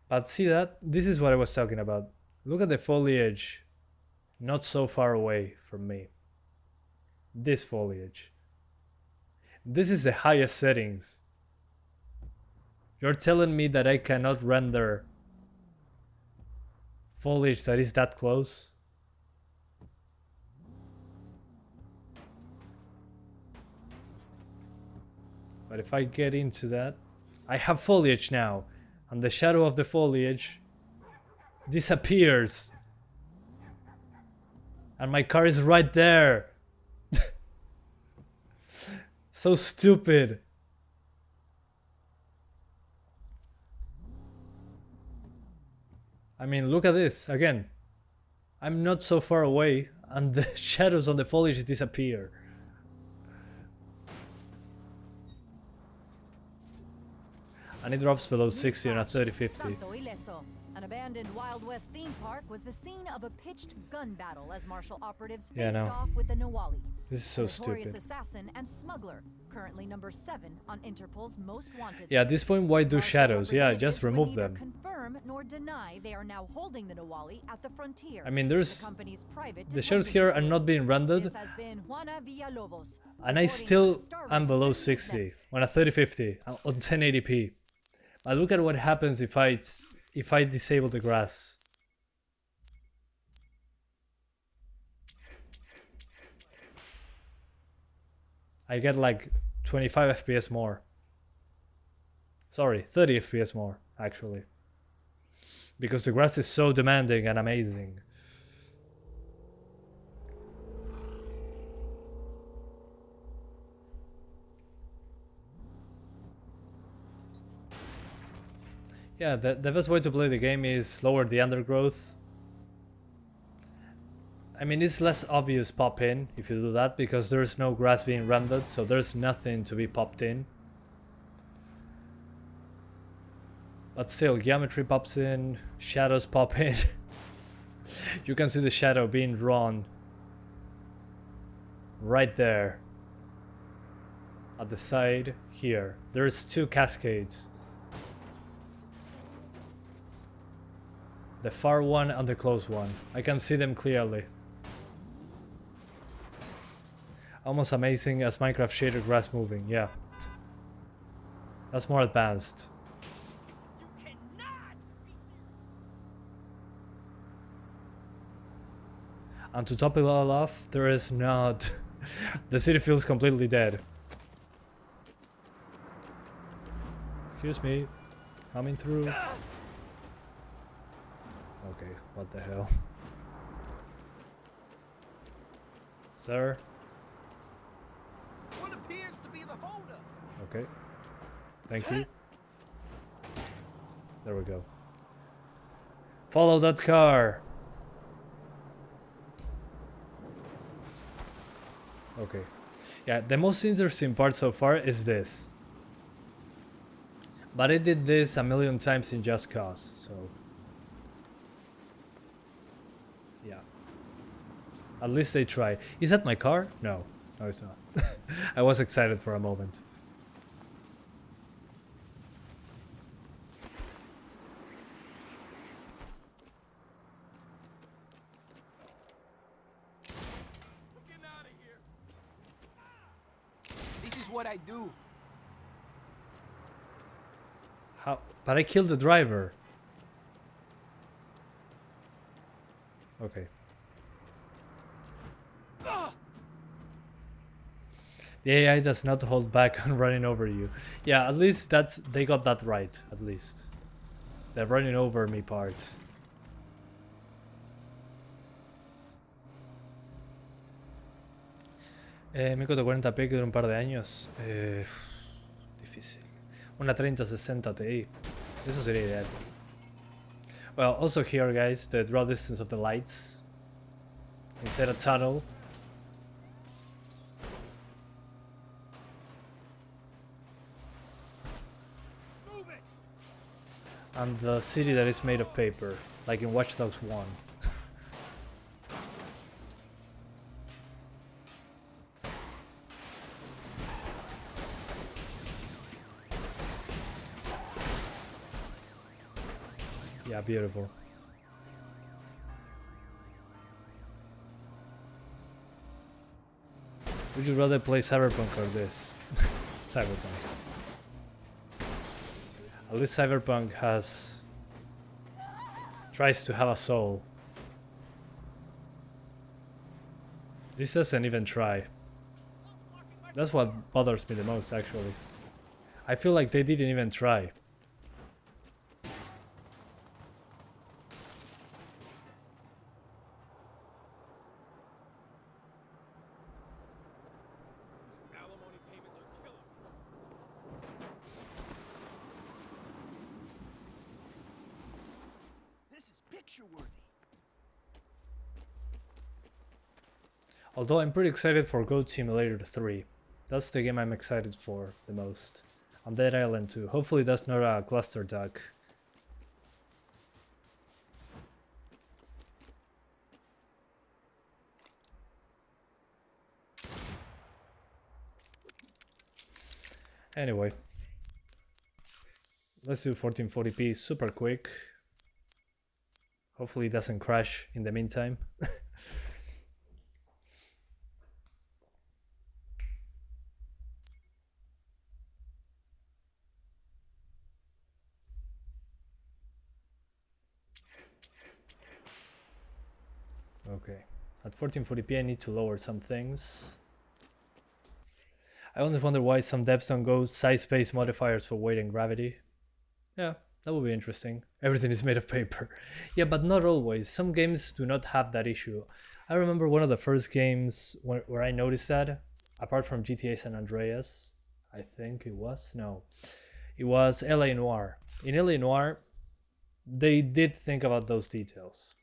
But see that? This is what I was talking about. Look at the foliage not so far away from me. This foliage. This is the highest settings. You're telling me that I cannot render foliage that is that close? But if I get into that, I have foliage now, and the shadow of the foliage disappears. And my car is right there. So stupid. I mean, look at this again. I'm not so far away, and the shadows on the foliage disappear. And it drops below 60 on a 3050. An abandoned Wild West theme park was the scene of a pitched gun battle as martial operatives Yeah, faced no. off with the Nawali. This is so Notorious stupid. assassin and smuggler, currently number 7 on Interpol's most wanted Yeah, at list. this point, why do Martial shadows? Yeah, representatives just would remove neither them. confirm nor deny they are now holding the Nawali at the frontier. I mean, The there's company's private the shadows diplomacy here are seal. not being rendered, This has been Juana Villalobos, and I reporting still for the Star am below Register 60 News. on a 3050 on 1080p. But look at what happens if I disable the grass. I get like 25 FPS more. Sorry, 30 FPS more, actually. Because the grass is so demanding and amazing. Yeah, the best way to play the game is lower the undergrowth. I mean, it's less obvious pop in if you do that, because there's no grass being rendered, so there's nothing to be popped in. But still, geometry pops in, shadows pop in. You can see the shadow being drawn right there at the side here. There's two cascades. The far one and the close one. I can see them clearly. Almost amazing as Minecraft shader grass moving, yeah. That's more advanced. You cannot be And to top it all off, there is not... the city feels completely dead. Excuse me. Coming through. Okay, what the hell? Sir? What appears to be the holdup? Okay. Thank you. There we go. Follow that car! Okay. Yeah, the most interesting part so far is this. But I did this a million times in Just Cause, so... yeah. At least they try. Is that my car? No. No, it's not. I was excited for a moment. Get out of here. This is what I do. How? But I killed the driver. Okay. The AI does not hold back on running over you. Yeah, at least they got that right, at least. The running over me part. Mi 440p que dura un par de años. Difícil. Una 3060 Ti. Eso sería ideal. Well, also here, guys, the draw distance of the lights. Instead of tunnel. And the city that is made of paper, like in Watch Dogs 1. Yeah, beautiful. Would you rather play Cyberpunk or this? Cyberpunk. At least Cyberpunk tries to have a soul. This doesn't even try. That's what bothers me the most, actually. I feel like they didn't even try. Although I'm pretty excited for Goat Simulator 3. That's the game I'm excited for the most. And Dead Island 2. Hopefully that's not a cluster duck. Anyway. Let's do 1440p super quick. Hopefully it doesn't crash in the meantime. Okay, at 1440p I need to lower some things. I always wonder why some devs don't go size space modifiers for weight and gravity. Yeah, that would be interesting. Everything is made of paper. Yeah, but not always. Some games do not have that issue. I remember one of the first games where I noticed that, apart from GTA San Andreas, I think it was. No, it was LA Noire. In LA Noire, they did think about those details.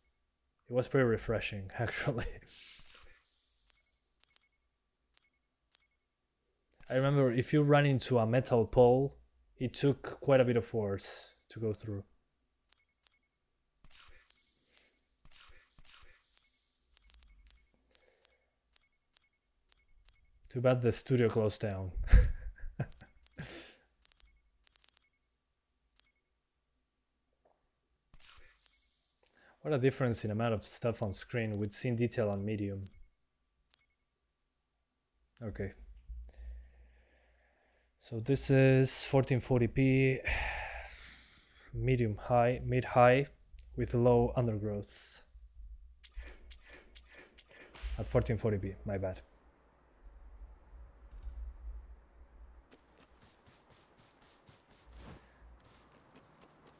It was pretty refreshing, actually. I remember if you run into a metal pole, it took quite a bit of force to go through. Too bad the studio closed down. What a difference in amount of stuff on screen with scene detail on medium. Okay. So this is 1440p, medium high, mid high with low undergrowth. At 1440p, my bad.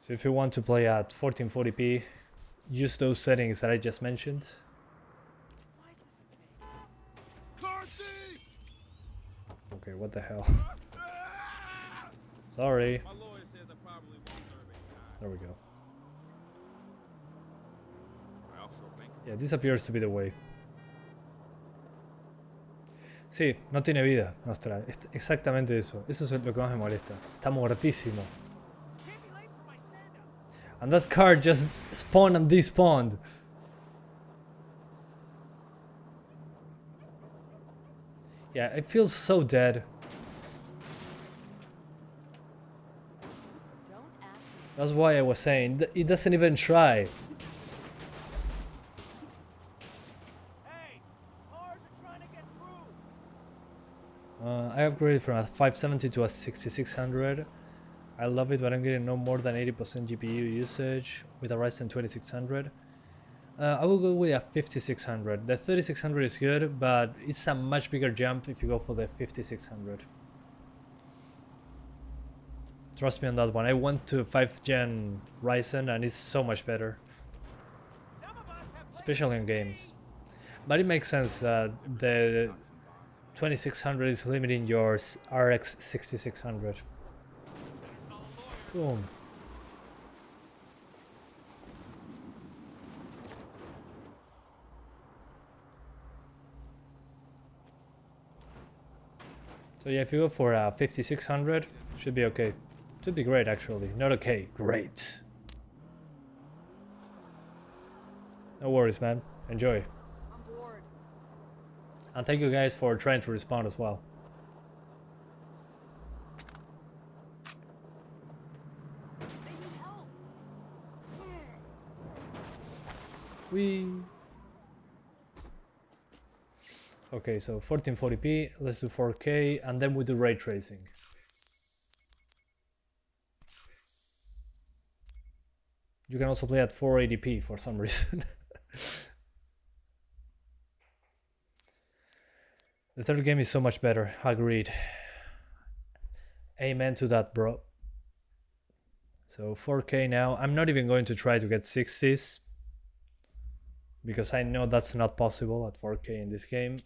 So if you want to play at 1440p, use those settings that I just mentioned. Okay, what the hell? Sorry. There we go. Yeah, this appears to be the way. Sí, no tiene vida, Nostra. Exactamente eso. Eso es lo que más me molesta. Está muertísimo. And that card just spawned and despawned. Yeah, it feels so dead. That's why I was saying, it doesn't even try. I upgraded from a 570 to a 6600. I love it, but I'm getting no more than 80% GPU usage with a Ryzen 2600. I will go with a 5600. The 3600 is good, but it's a much bigger jump if you go for the 5600. Trust me on that one. I went to 5th gen Ryzen and it's so much better. Especially in games. But it makes sense that the 2600 is limiting your RX 6600. Boom. So yeah, if you go for a 5600, should be okay. Should be great actually. Not okay, great. No worries, man. Enjoy. I'm bored. And thank you guys for trying to respond as well. Okay, so 1440p, let's do 4K, and then we do ray tracing. You can also play at 480p for some reason. The third game is so much better, agreed. Amen to that, bro. So 4K now. I'm not even going to try to get 60s, because I know that's not possible at 4K in this game.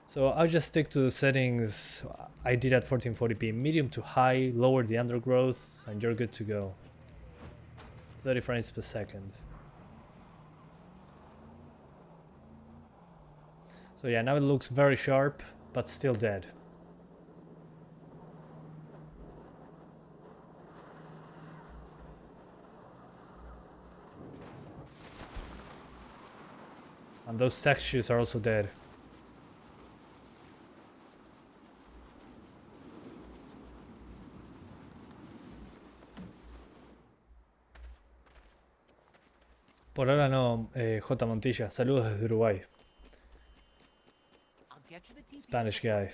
So I'll just stick to the settings I did at 1440p, medium to high, lower the undergrowth, and you're good to go. 30 frames per second. So yeah, now it looks very sharp, but still dead. And those textures are also dead. Por ahora no, J. Montilla. Saludos desde Uruguay. Spanish guy.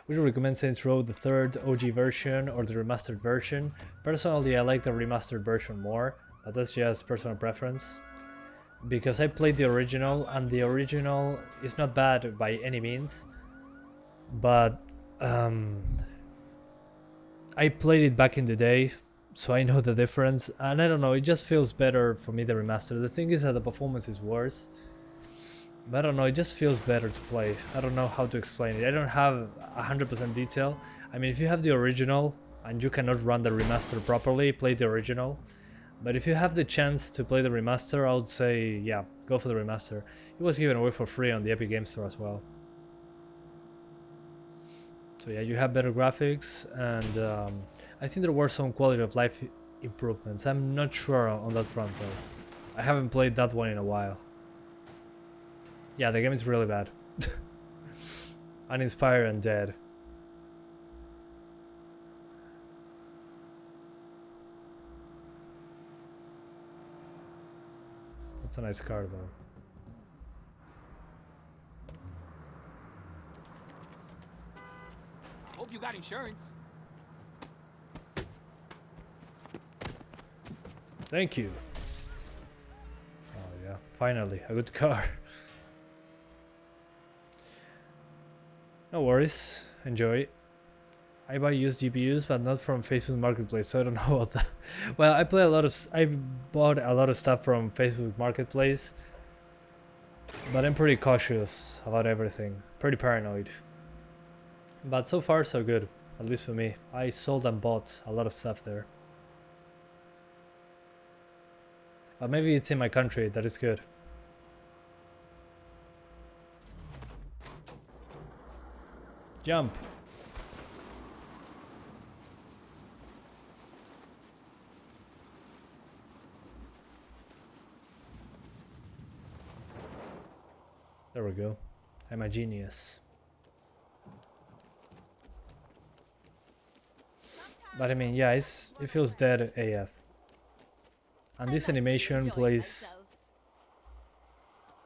Would you recommend Saints Row the third OG version or the remastered version? Personally, I like the remastered version more, but that's just personal preference. Because I played the original, and the original is not bad by any means, but I played it back in the day, so I know the difference, and I don't know, it just feels better for me, the remaster. The thing is that the performance is worse, but I don't know, it just feels better to play. I don't know how to explain it. I don't have 100% detail. I mean, if you have the original and you cannot run the remaster properly, play the original. But if you have the chance to play the remaster, I would say, yeah, go for the remaster. It was given away for free on the Epic Games Store as well. So yeah, you have better graphics, and I think there were some quality of life improvements. I'm not sure on that front though. I haven't played that one in a while. Yeah, the game is really bad. Uninspired and dead. That's a nice car though. Hope you got insurance. Thank you. Oh yeah. Finally, a good car. No worries, enjoy. I buy used GPUs, but not from Facebook Marketplace, so I don't know about that. Well, I bought a lot of stuff from Facebook Marketplace, but I'm pretty cautious about everything, pretty paranoid. But so far so good, at least for me. I sold and bought a lot of stuff there. But maybe it's in my country, that is good. Jump! There we go. I'm a genius. But I mean, yeah, it feels dead AF. And this animation plays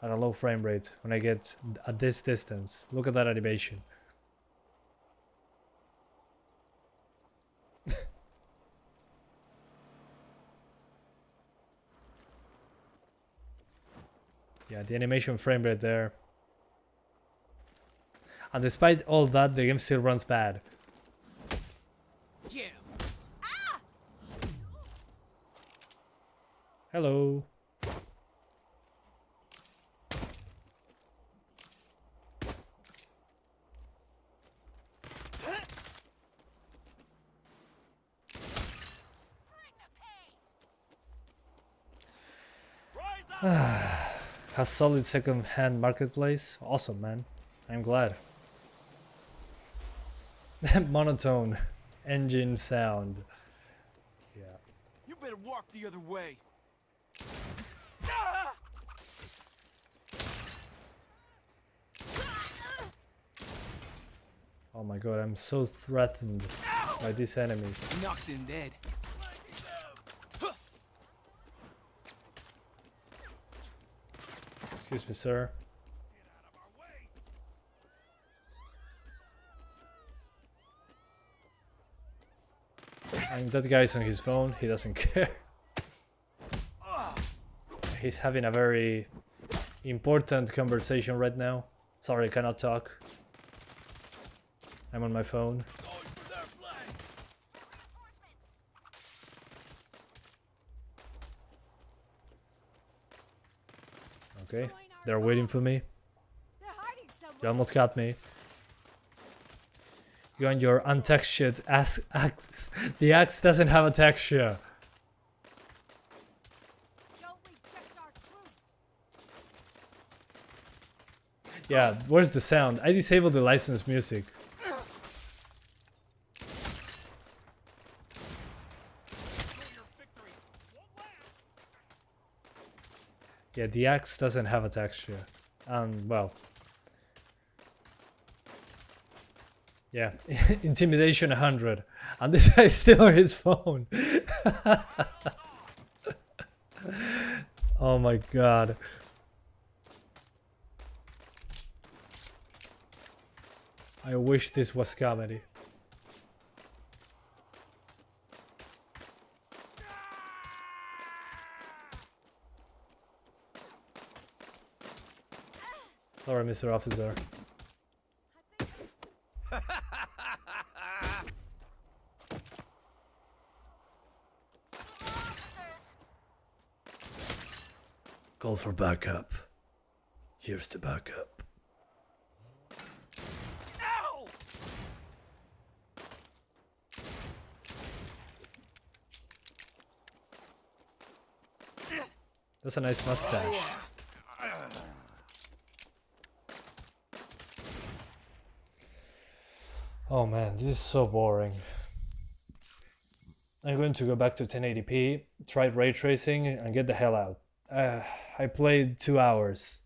at a low frame rate when I get at this distance. Look at that animation. Yeah, the animation frame rate there. And despite all that, the game still runs bad. Yeah. Hello. A solid second-hand marketplace. Awesome, man. I'm glad. Monotone engine sound. Yeah. You better walk the other way. Oh my god, I'm so threatened by these enemies. Knocked him dead. Excuse me, sir. And that guy's on his phone, he doesn't care. He's having a very important conversation right now. Sorry, I cannot talk. I'm on my phone. Okay, they're waiting for me. You almost got me. You and your untextured axe. The axe doesn't have a texture. Yeah, where's the sound? I disabled the licensed music. Yeah, the axe doesn't have a texture. And, well... yeah, intimidation 100. And this guy is still on his phone. Oh my god. I wish this was comedy. Sorry, Mr. Officer. Call for backup. Here's the backup. Ow! That's a nice mustache. Oh man, this is so boring. I'm going to go back to 1080p, try ray tracing, and get the hell out. I played 2 hours.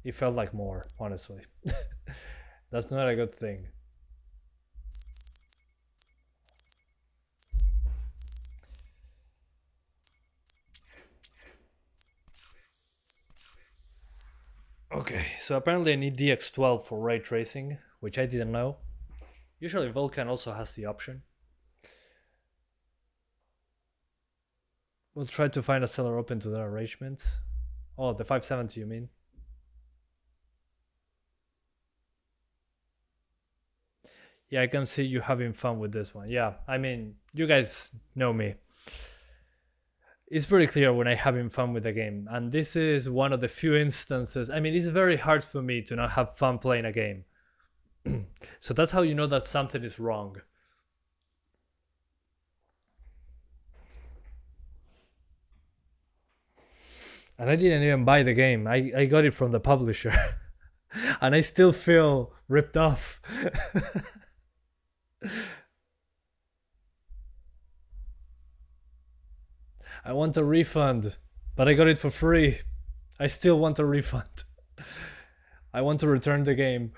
It felt like more, honestly. That's not a good thing. Okay, so apparently I need DX12 for ray tracing, which I didn't know. Usually Vulkan also has the option. We'll try to find a seller open to that arrangement. Oh, the 570 you mean? Yeah, I can see you having fun with this one. Yeah, I mean, you guys know me. It's pretty clear when I'm having fun with the game. And this is one of the few instances. I mean, it's very hard for me to not have fun playing a game. So that's how you know that something is wrong. And I didn't even buy the game. I got it from the publisher. And I still feel ripped off. I want a refund, but I got it for free. I still want a refund. I want to return the game.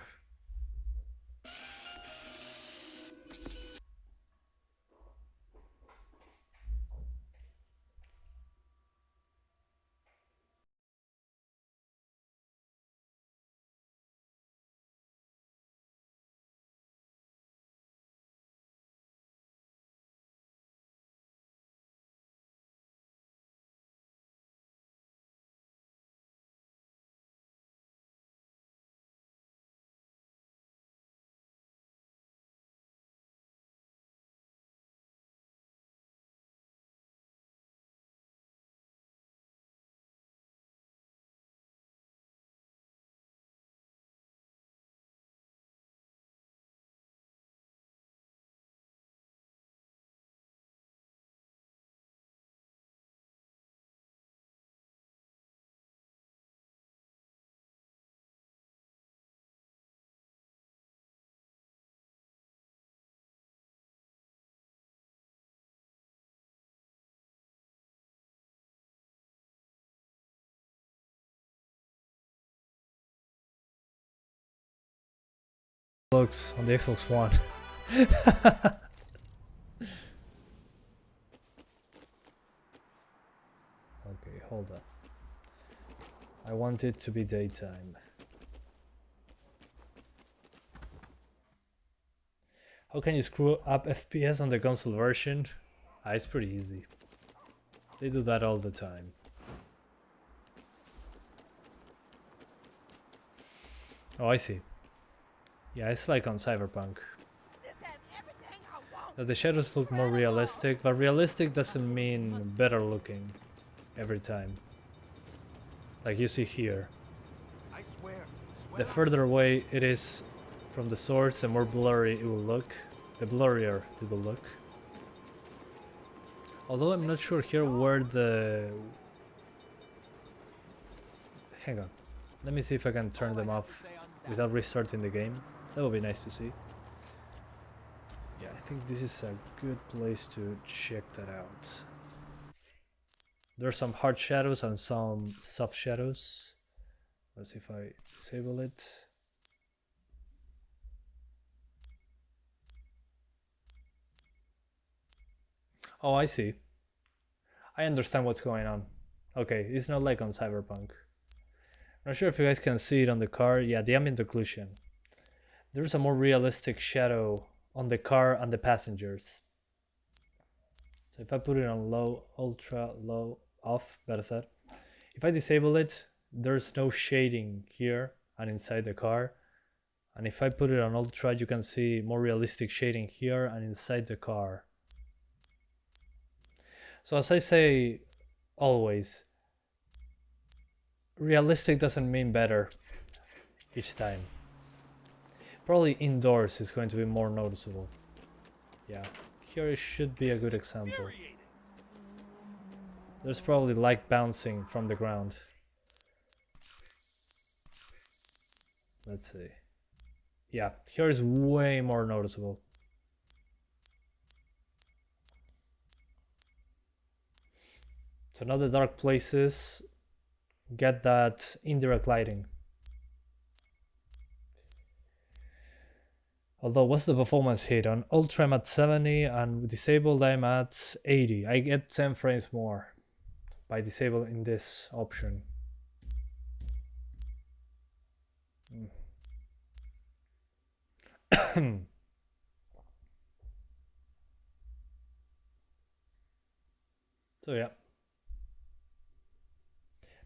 Looks on the Xbox One. Okay, hold up. I want it to be daytime. How can you screw up FPS on the console version? It's pretty easy. They do that all the time. Oh, I see. Yeah, it's like on Cyberpunk. That the shadows look more realistic, but realistic doesn't mean better looking every time. Like you see here. The further away it is from the source, the more blurry it will look. The blurrier it will look. Although I'm not sure here where the... Hang on. Let me see if I can turn them off without restarting the game. That would be nice to see. Yeah, I think this is a good place to check that out. There's some hard shadows and some soft shadows. Let's see if I disable it. Oh, I see. I understand what's going on. Okay, it's not like on Cyberpunk. Not sure if you guys can see it on the car. Yeah, the ambient occlusion. There's a more realistic shadow on the car and the passengers. So if I put it on low, ultra, low, off, better said. If I disable it, there's no shading here and inside the car. And if I put it on ultra, you can see more realistic shading here and inside the car. So as I say always, realistic doesn't mean better each time. Probably indoors is going to be more noticeable. Yeah, here it should be a good example. There's probably light bouncing from the ground. Let's see. Yeah, here is way more noticeable. So now the dark places get that indirect lighting. Although, what's the performance hit? On Ultra I'm at 70 and disabled I'm at 80. I get 10 frames more by disabling this option. So yeah.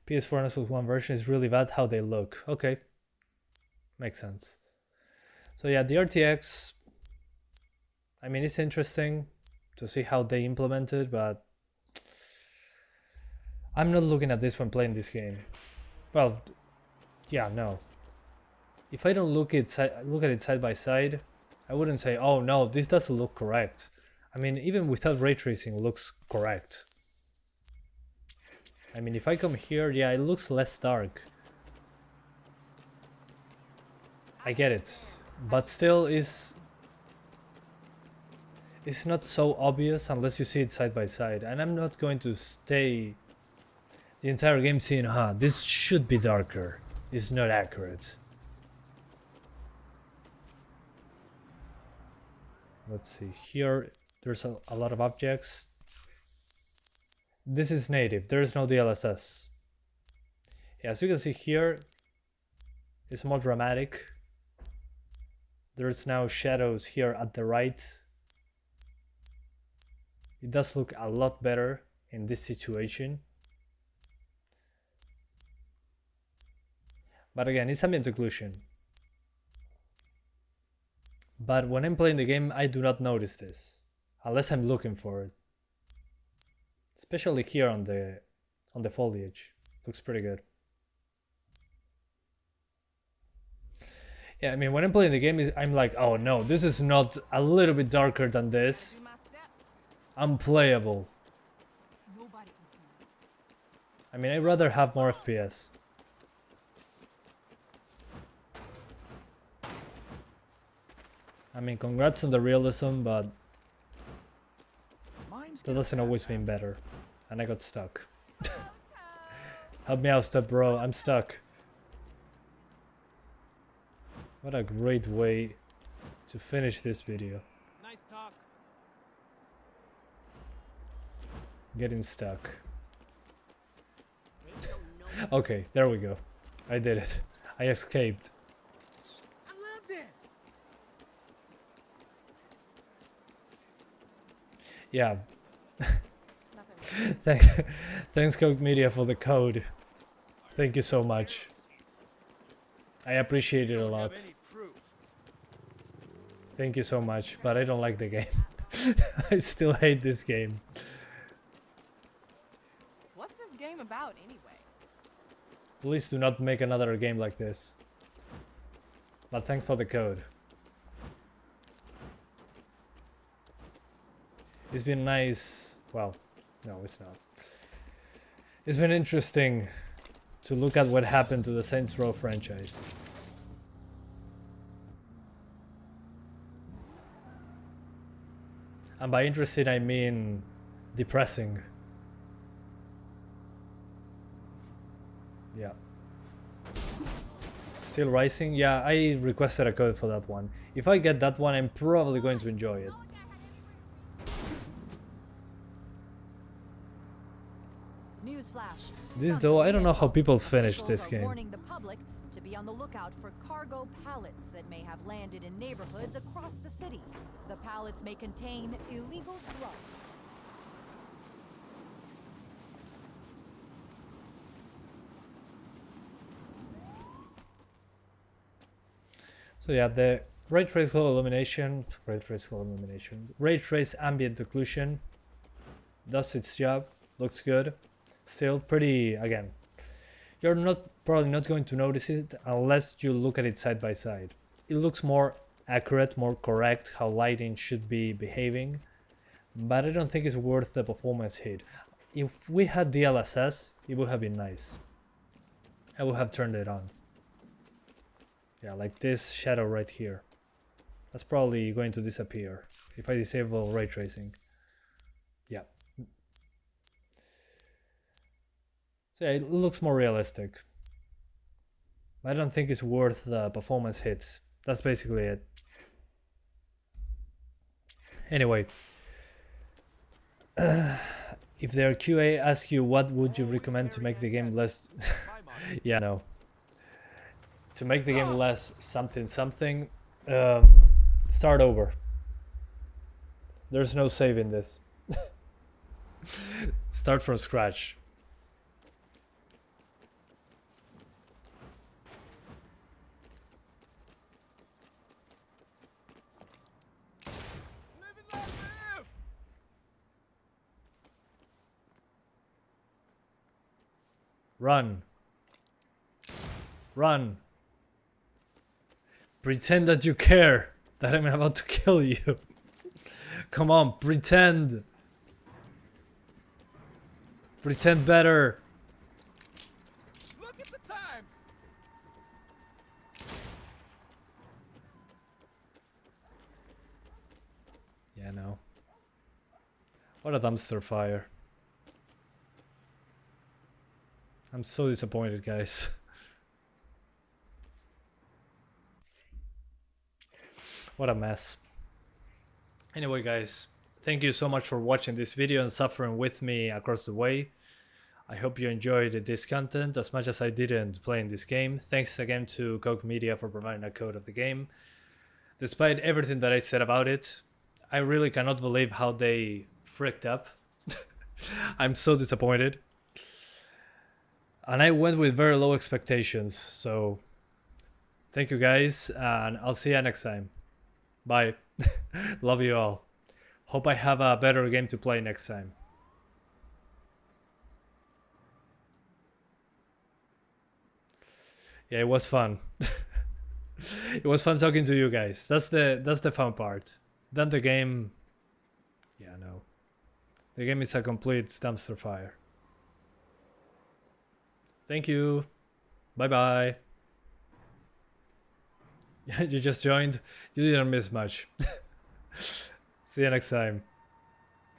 PS4 and Xbox One version is really bad how they look. Okay, makes sense. So yeah, the RTX, I mean, it's interesting to see how they implement it, but I'm not looking at this when playing this game. Well, yeah, no. If I don't look at it side by side, I wouldn't say, oh no, this doesn't look correct. I mean, even without ray tracing, it looks correct. I mean, if I come here, yeah, it looks less dark. I get it, but still it's not so obvious unless you see it side by side. And I'm not going to stay the entire game saying, this should be darker. It's not accurate. Let's see, here there's a lot of objects. This is native, there is no DLSS. Yeah, as you can see here, it's more dramatic. There's now shadows here at the right. It does look a lot better in this situation. But again, it's ambient occlusion. But when I'm playing the game, I do not notice this, unless I'm looking for it. Especially here on the foliage, looks pretty good. Yeah, I mean, when I'm playing the game, I'm like, oh no, this is not a little bit darker than this. Unplayable. I mean, I'd rather have more FPS. I mean, congrats on the realism, but that doesn't always mean better. And I got stuck. Help me out, step bro, I'm stuck. What a great way to finish this video. Nice talk. Getting stuck. Okay, there we go. I did it. I escaped. I love this. Yeah. Thanks Koch Media for the code. Thank you so much. I appreciate it a lot. Thank you so much, but I don't like the game. I still hate this game. What's this game about anyway? Please do not make another game like this. But thanks for the code. It's been nice. Well, no, it's not. It's been interesting to look at what happened to the Saints Row franchise. And by interesting, I mean depressing. Yeah. Still rising? Yeah, I requested a code for that one. If I get that one, I'm probably going to enjoy it. Newsflash. This though, I don't know how people finish this game. Warning the public to be on the lookout for cargo pallets that may have landed in neighborhoods across the city. The pallets may contain illegal drugs. So yeah, the ray trace illumination, ray trace ambient occlusion does its job, looks good. Still pretty, again, you're probably not going to notice it unless you look at it side by side. It looks more accurate, more correct how lighting should be behaving, but I don't think it's worth the performance hit. If we had DLSS, it would have been nice. I would have turned it on. Yeah, like this shadow right here. That's probably going to disappear if I disable ray tracing. Yeah. So yeah, it looks more realistic. I don't think it's worth the performance hits. That's basically it. Anyway, if their QA asks you what would you recommend to make the game less yeah, no. To make the game less something, start over. There's no save in this. Start from scratch. Run. Run. Pretend that you care that I'm about to kill you. Come on, pretend. Pretend better. Look at the time. Yeah, no. What a dumpster fire. I'm so disappointed, guys. What a mess. Anyway, guys, thank you so much for watching this video and suffering with me across the way. I hope you enjoyed this content as much as I didn't playing this game. Thanks again to Koch Media for providing a code of the game. Despite everything that I said about it, I really cannot believe how they fricked up. I'm so disappointed. And I went with very low expectations, so thank you guys, and I'll see you next time. Bye. Love you all. Hope I have a better game to play next time. Yeah, it was fun. It was fun talking to you guys. That's the fun part. Then the game, yeah, no. The game is a complete dumpster fire. Thank you. Bye bye. You just joined. You didn't miss much. See you next time.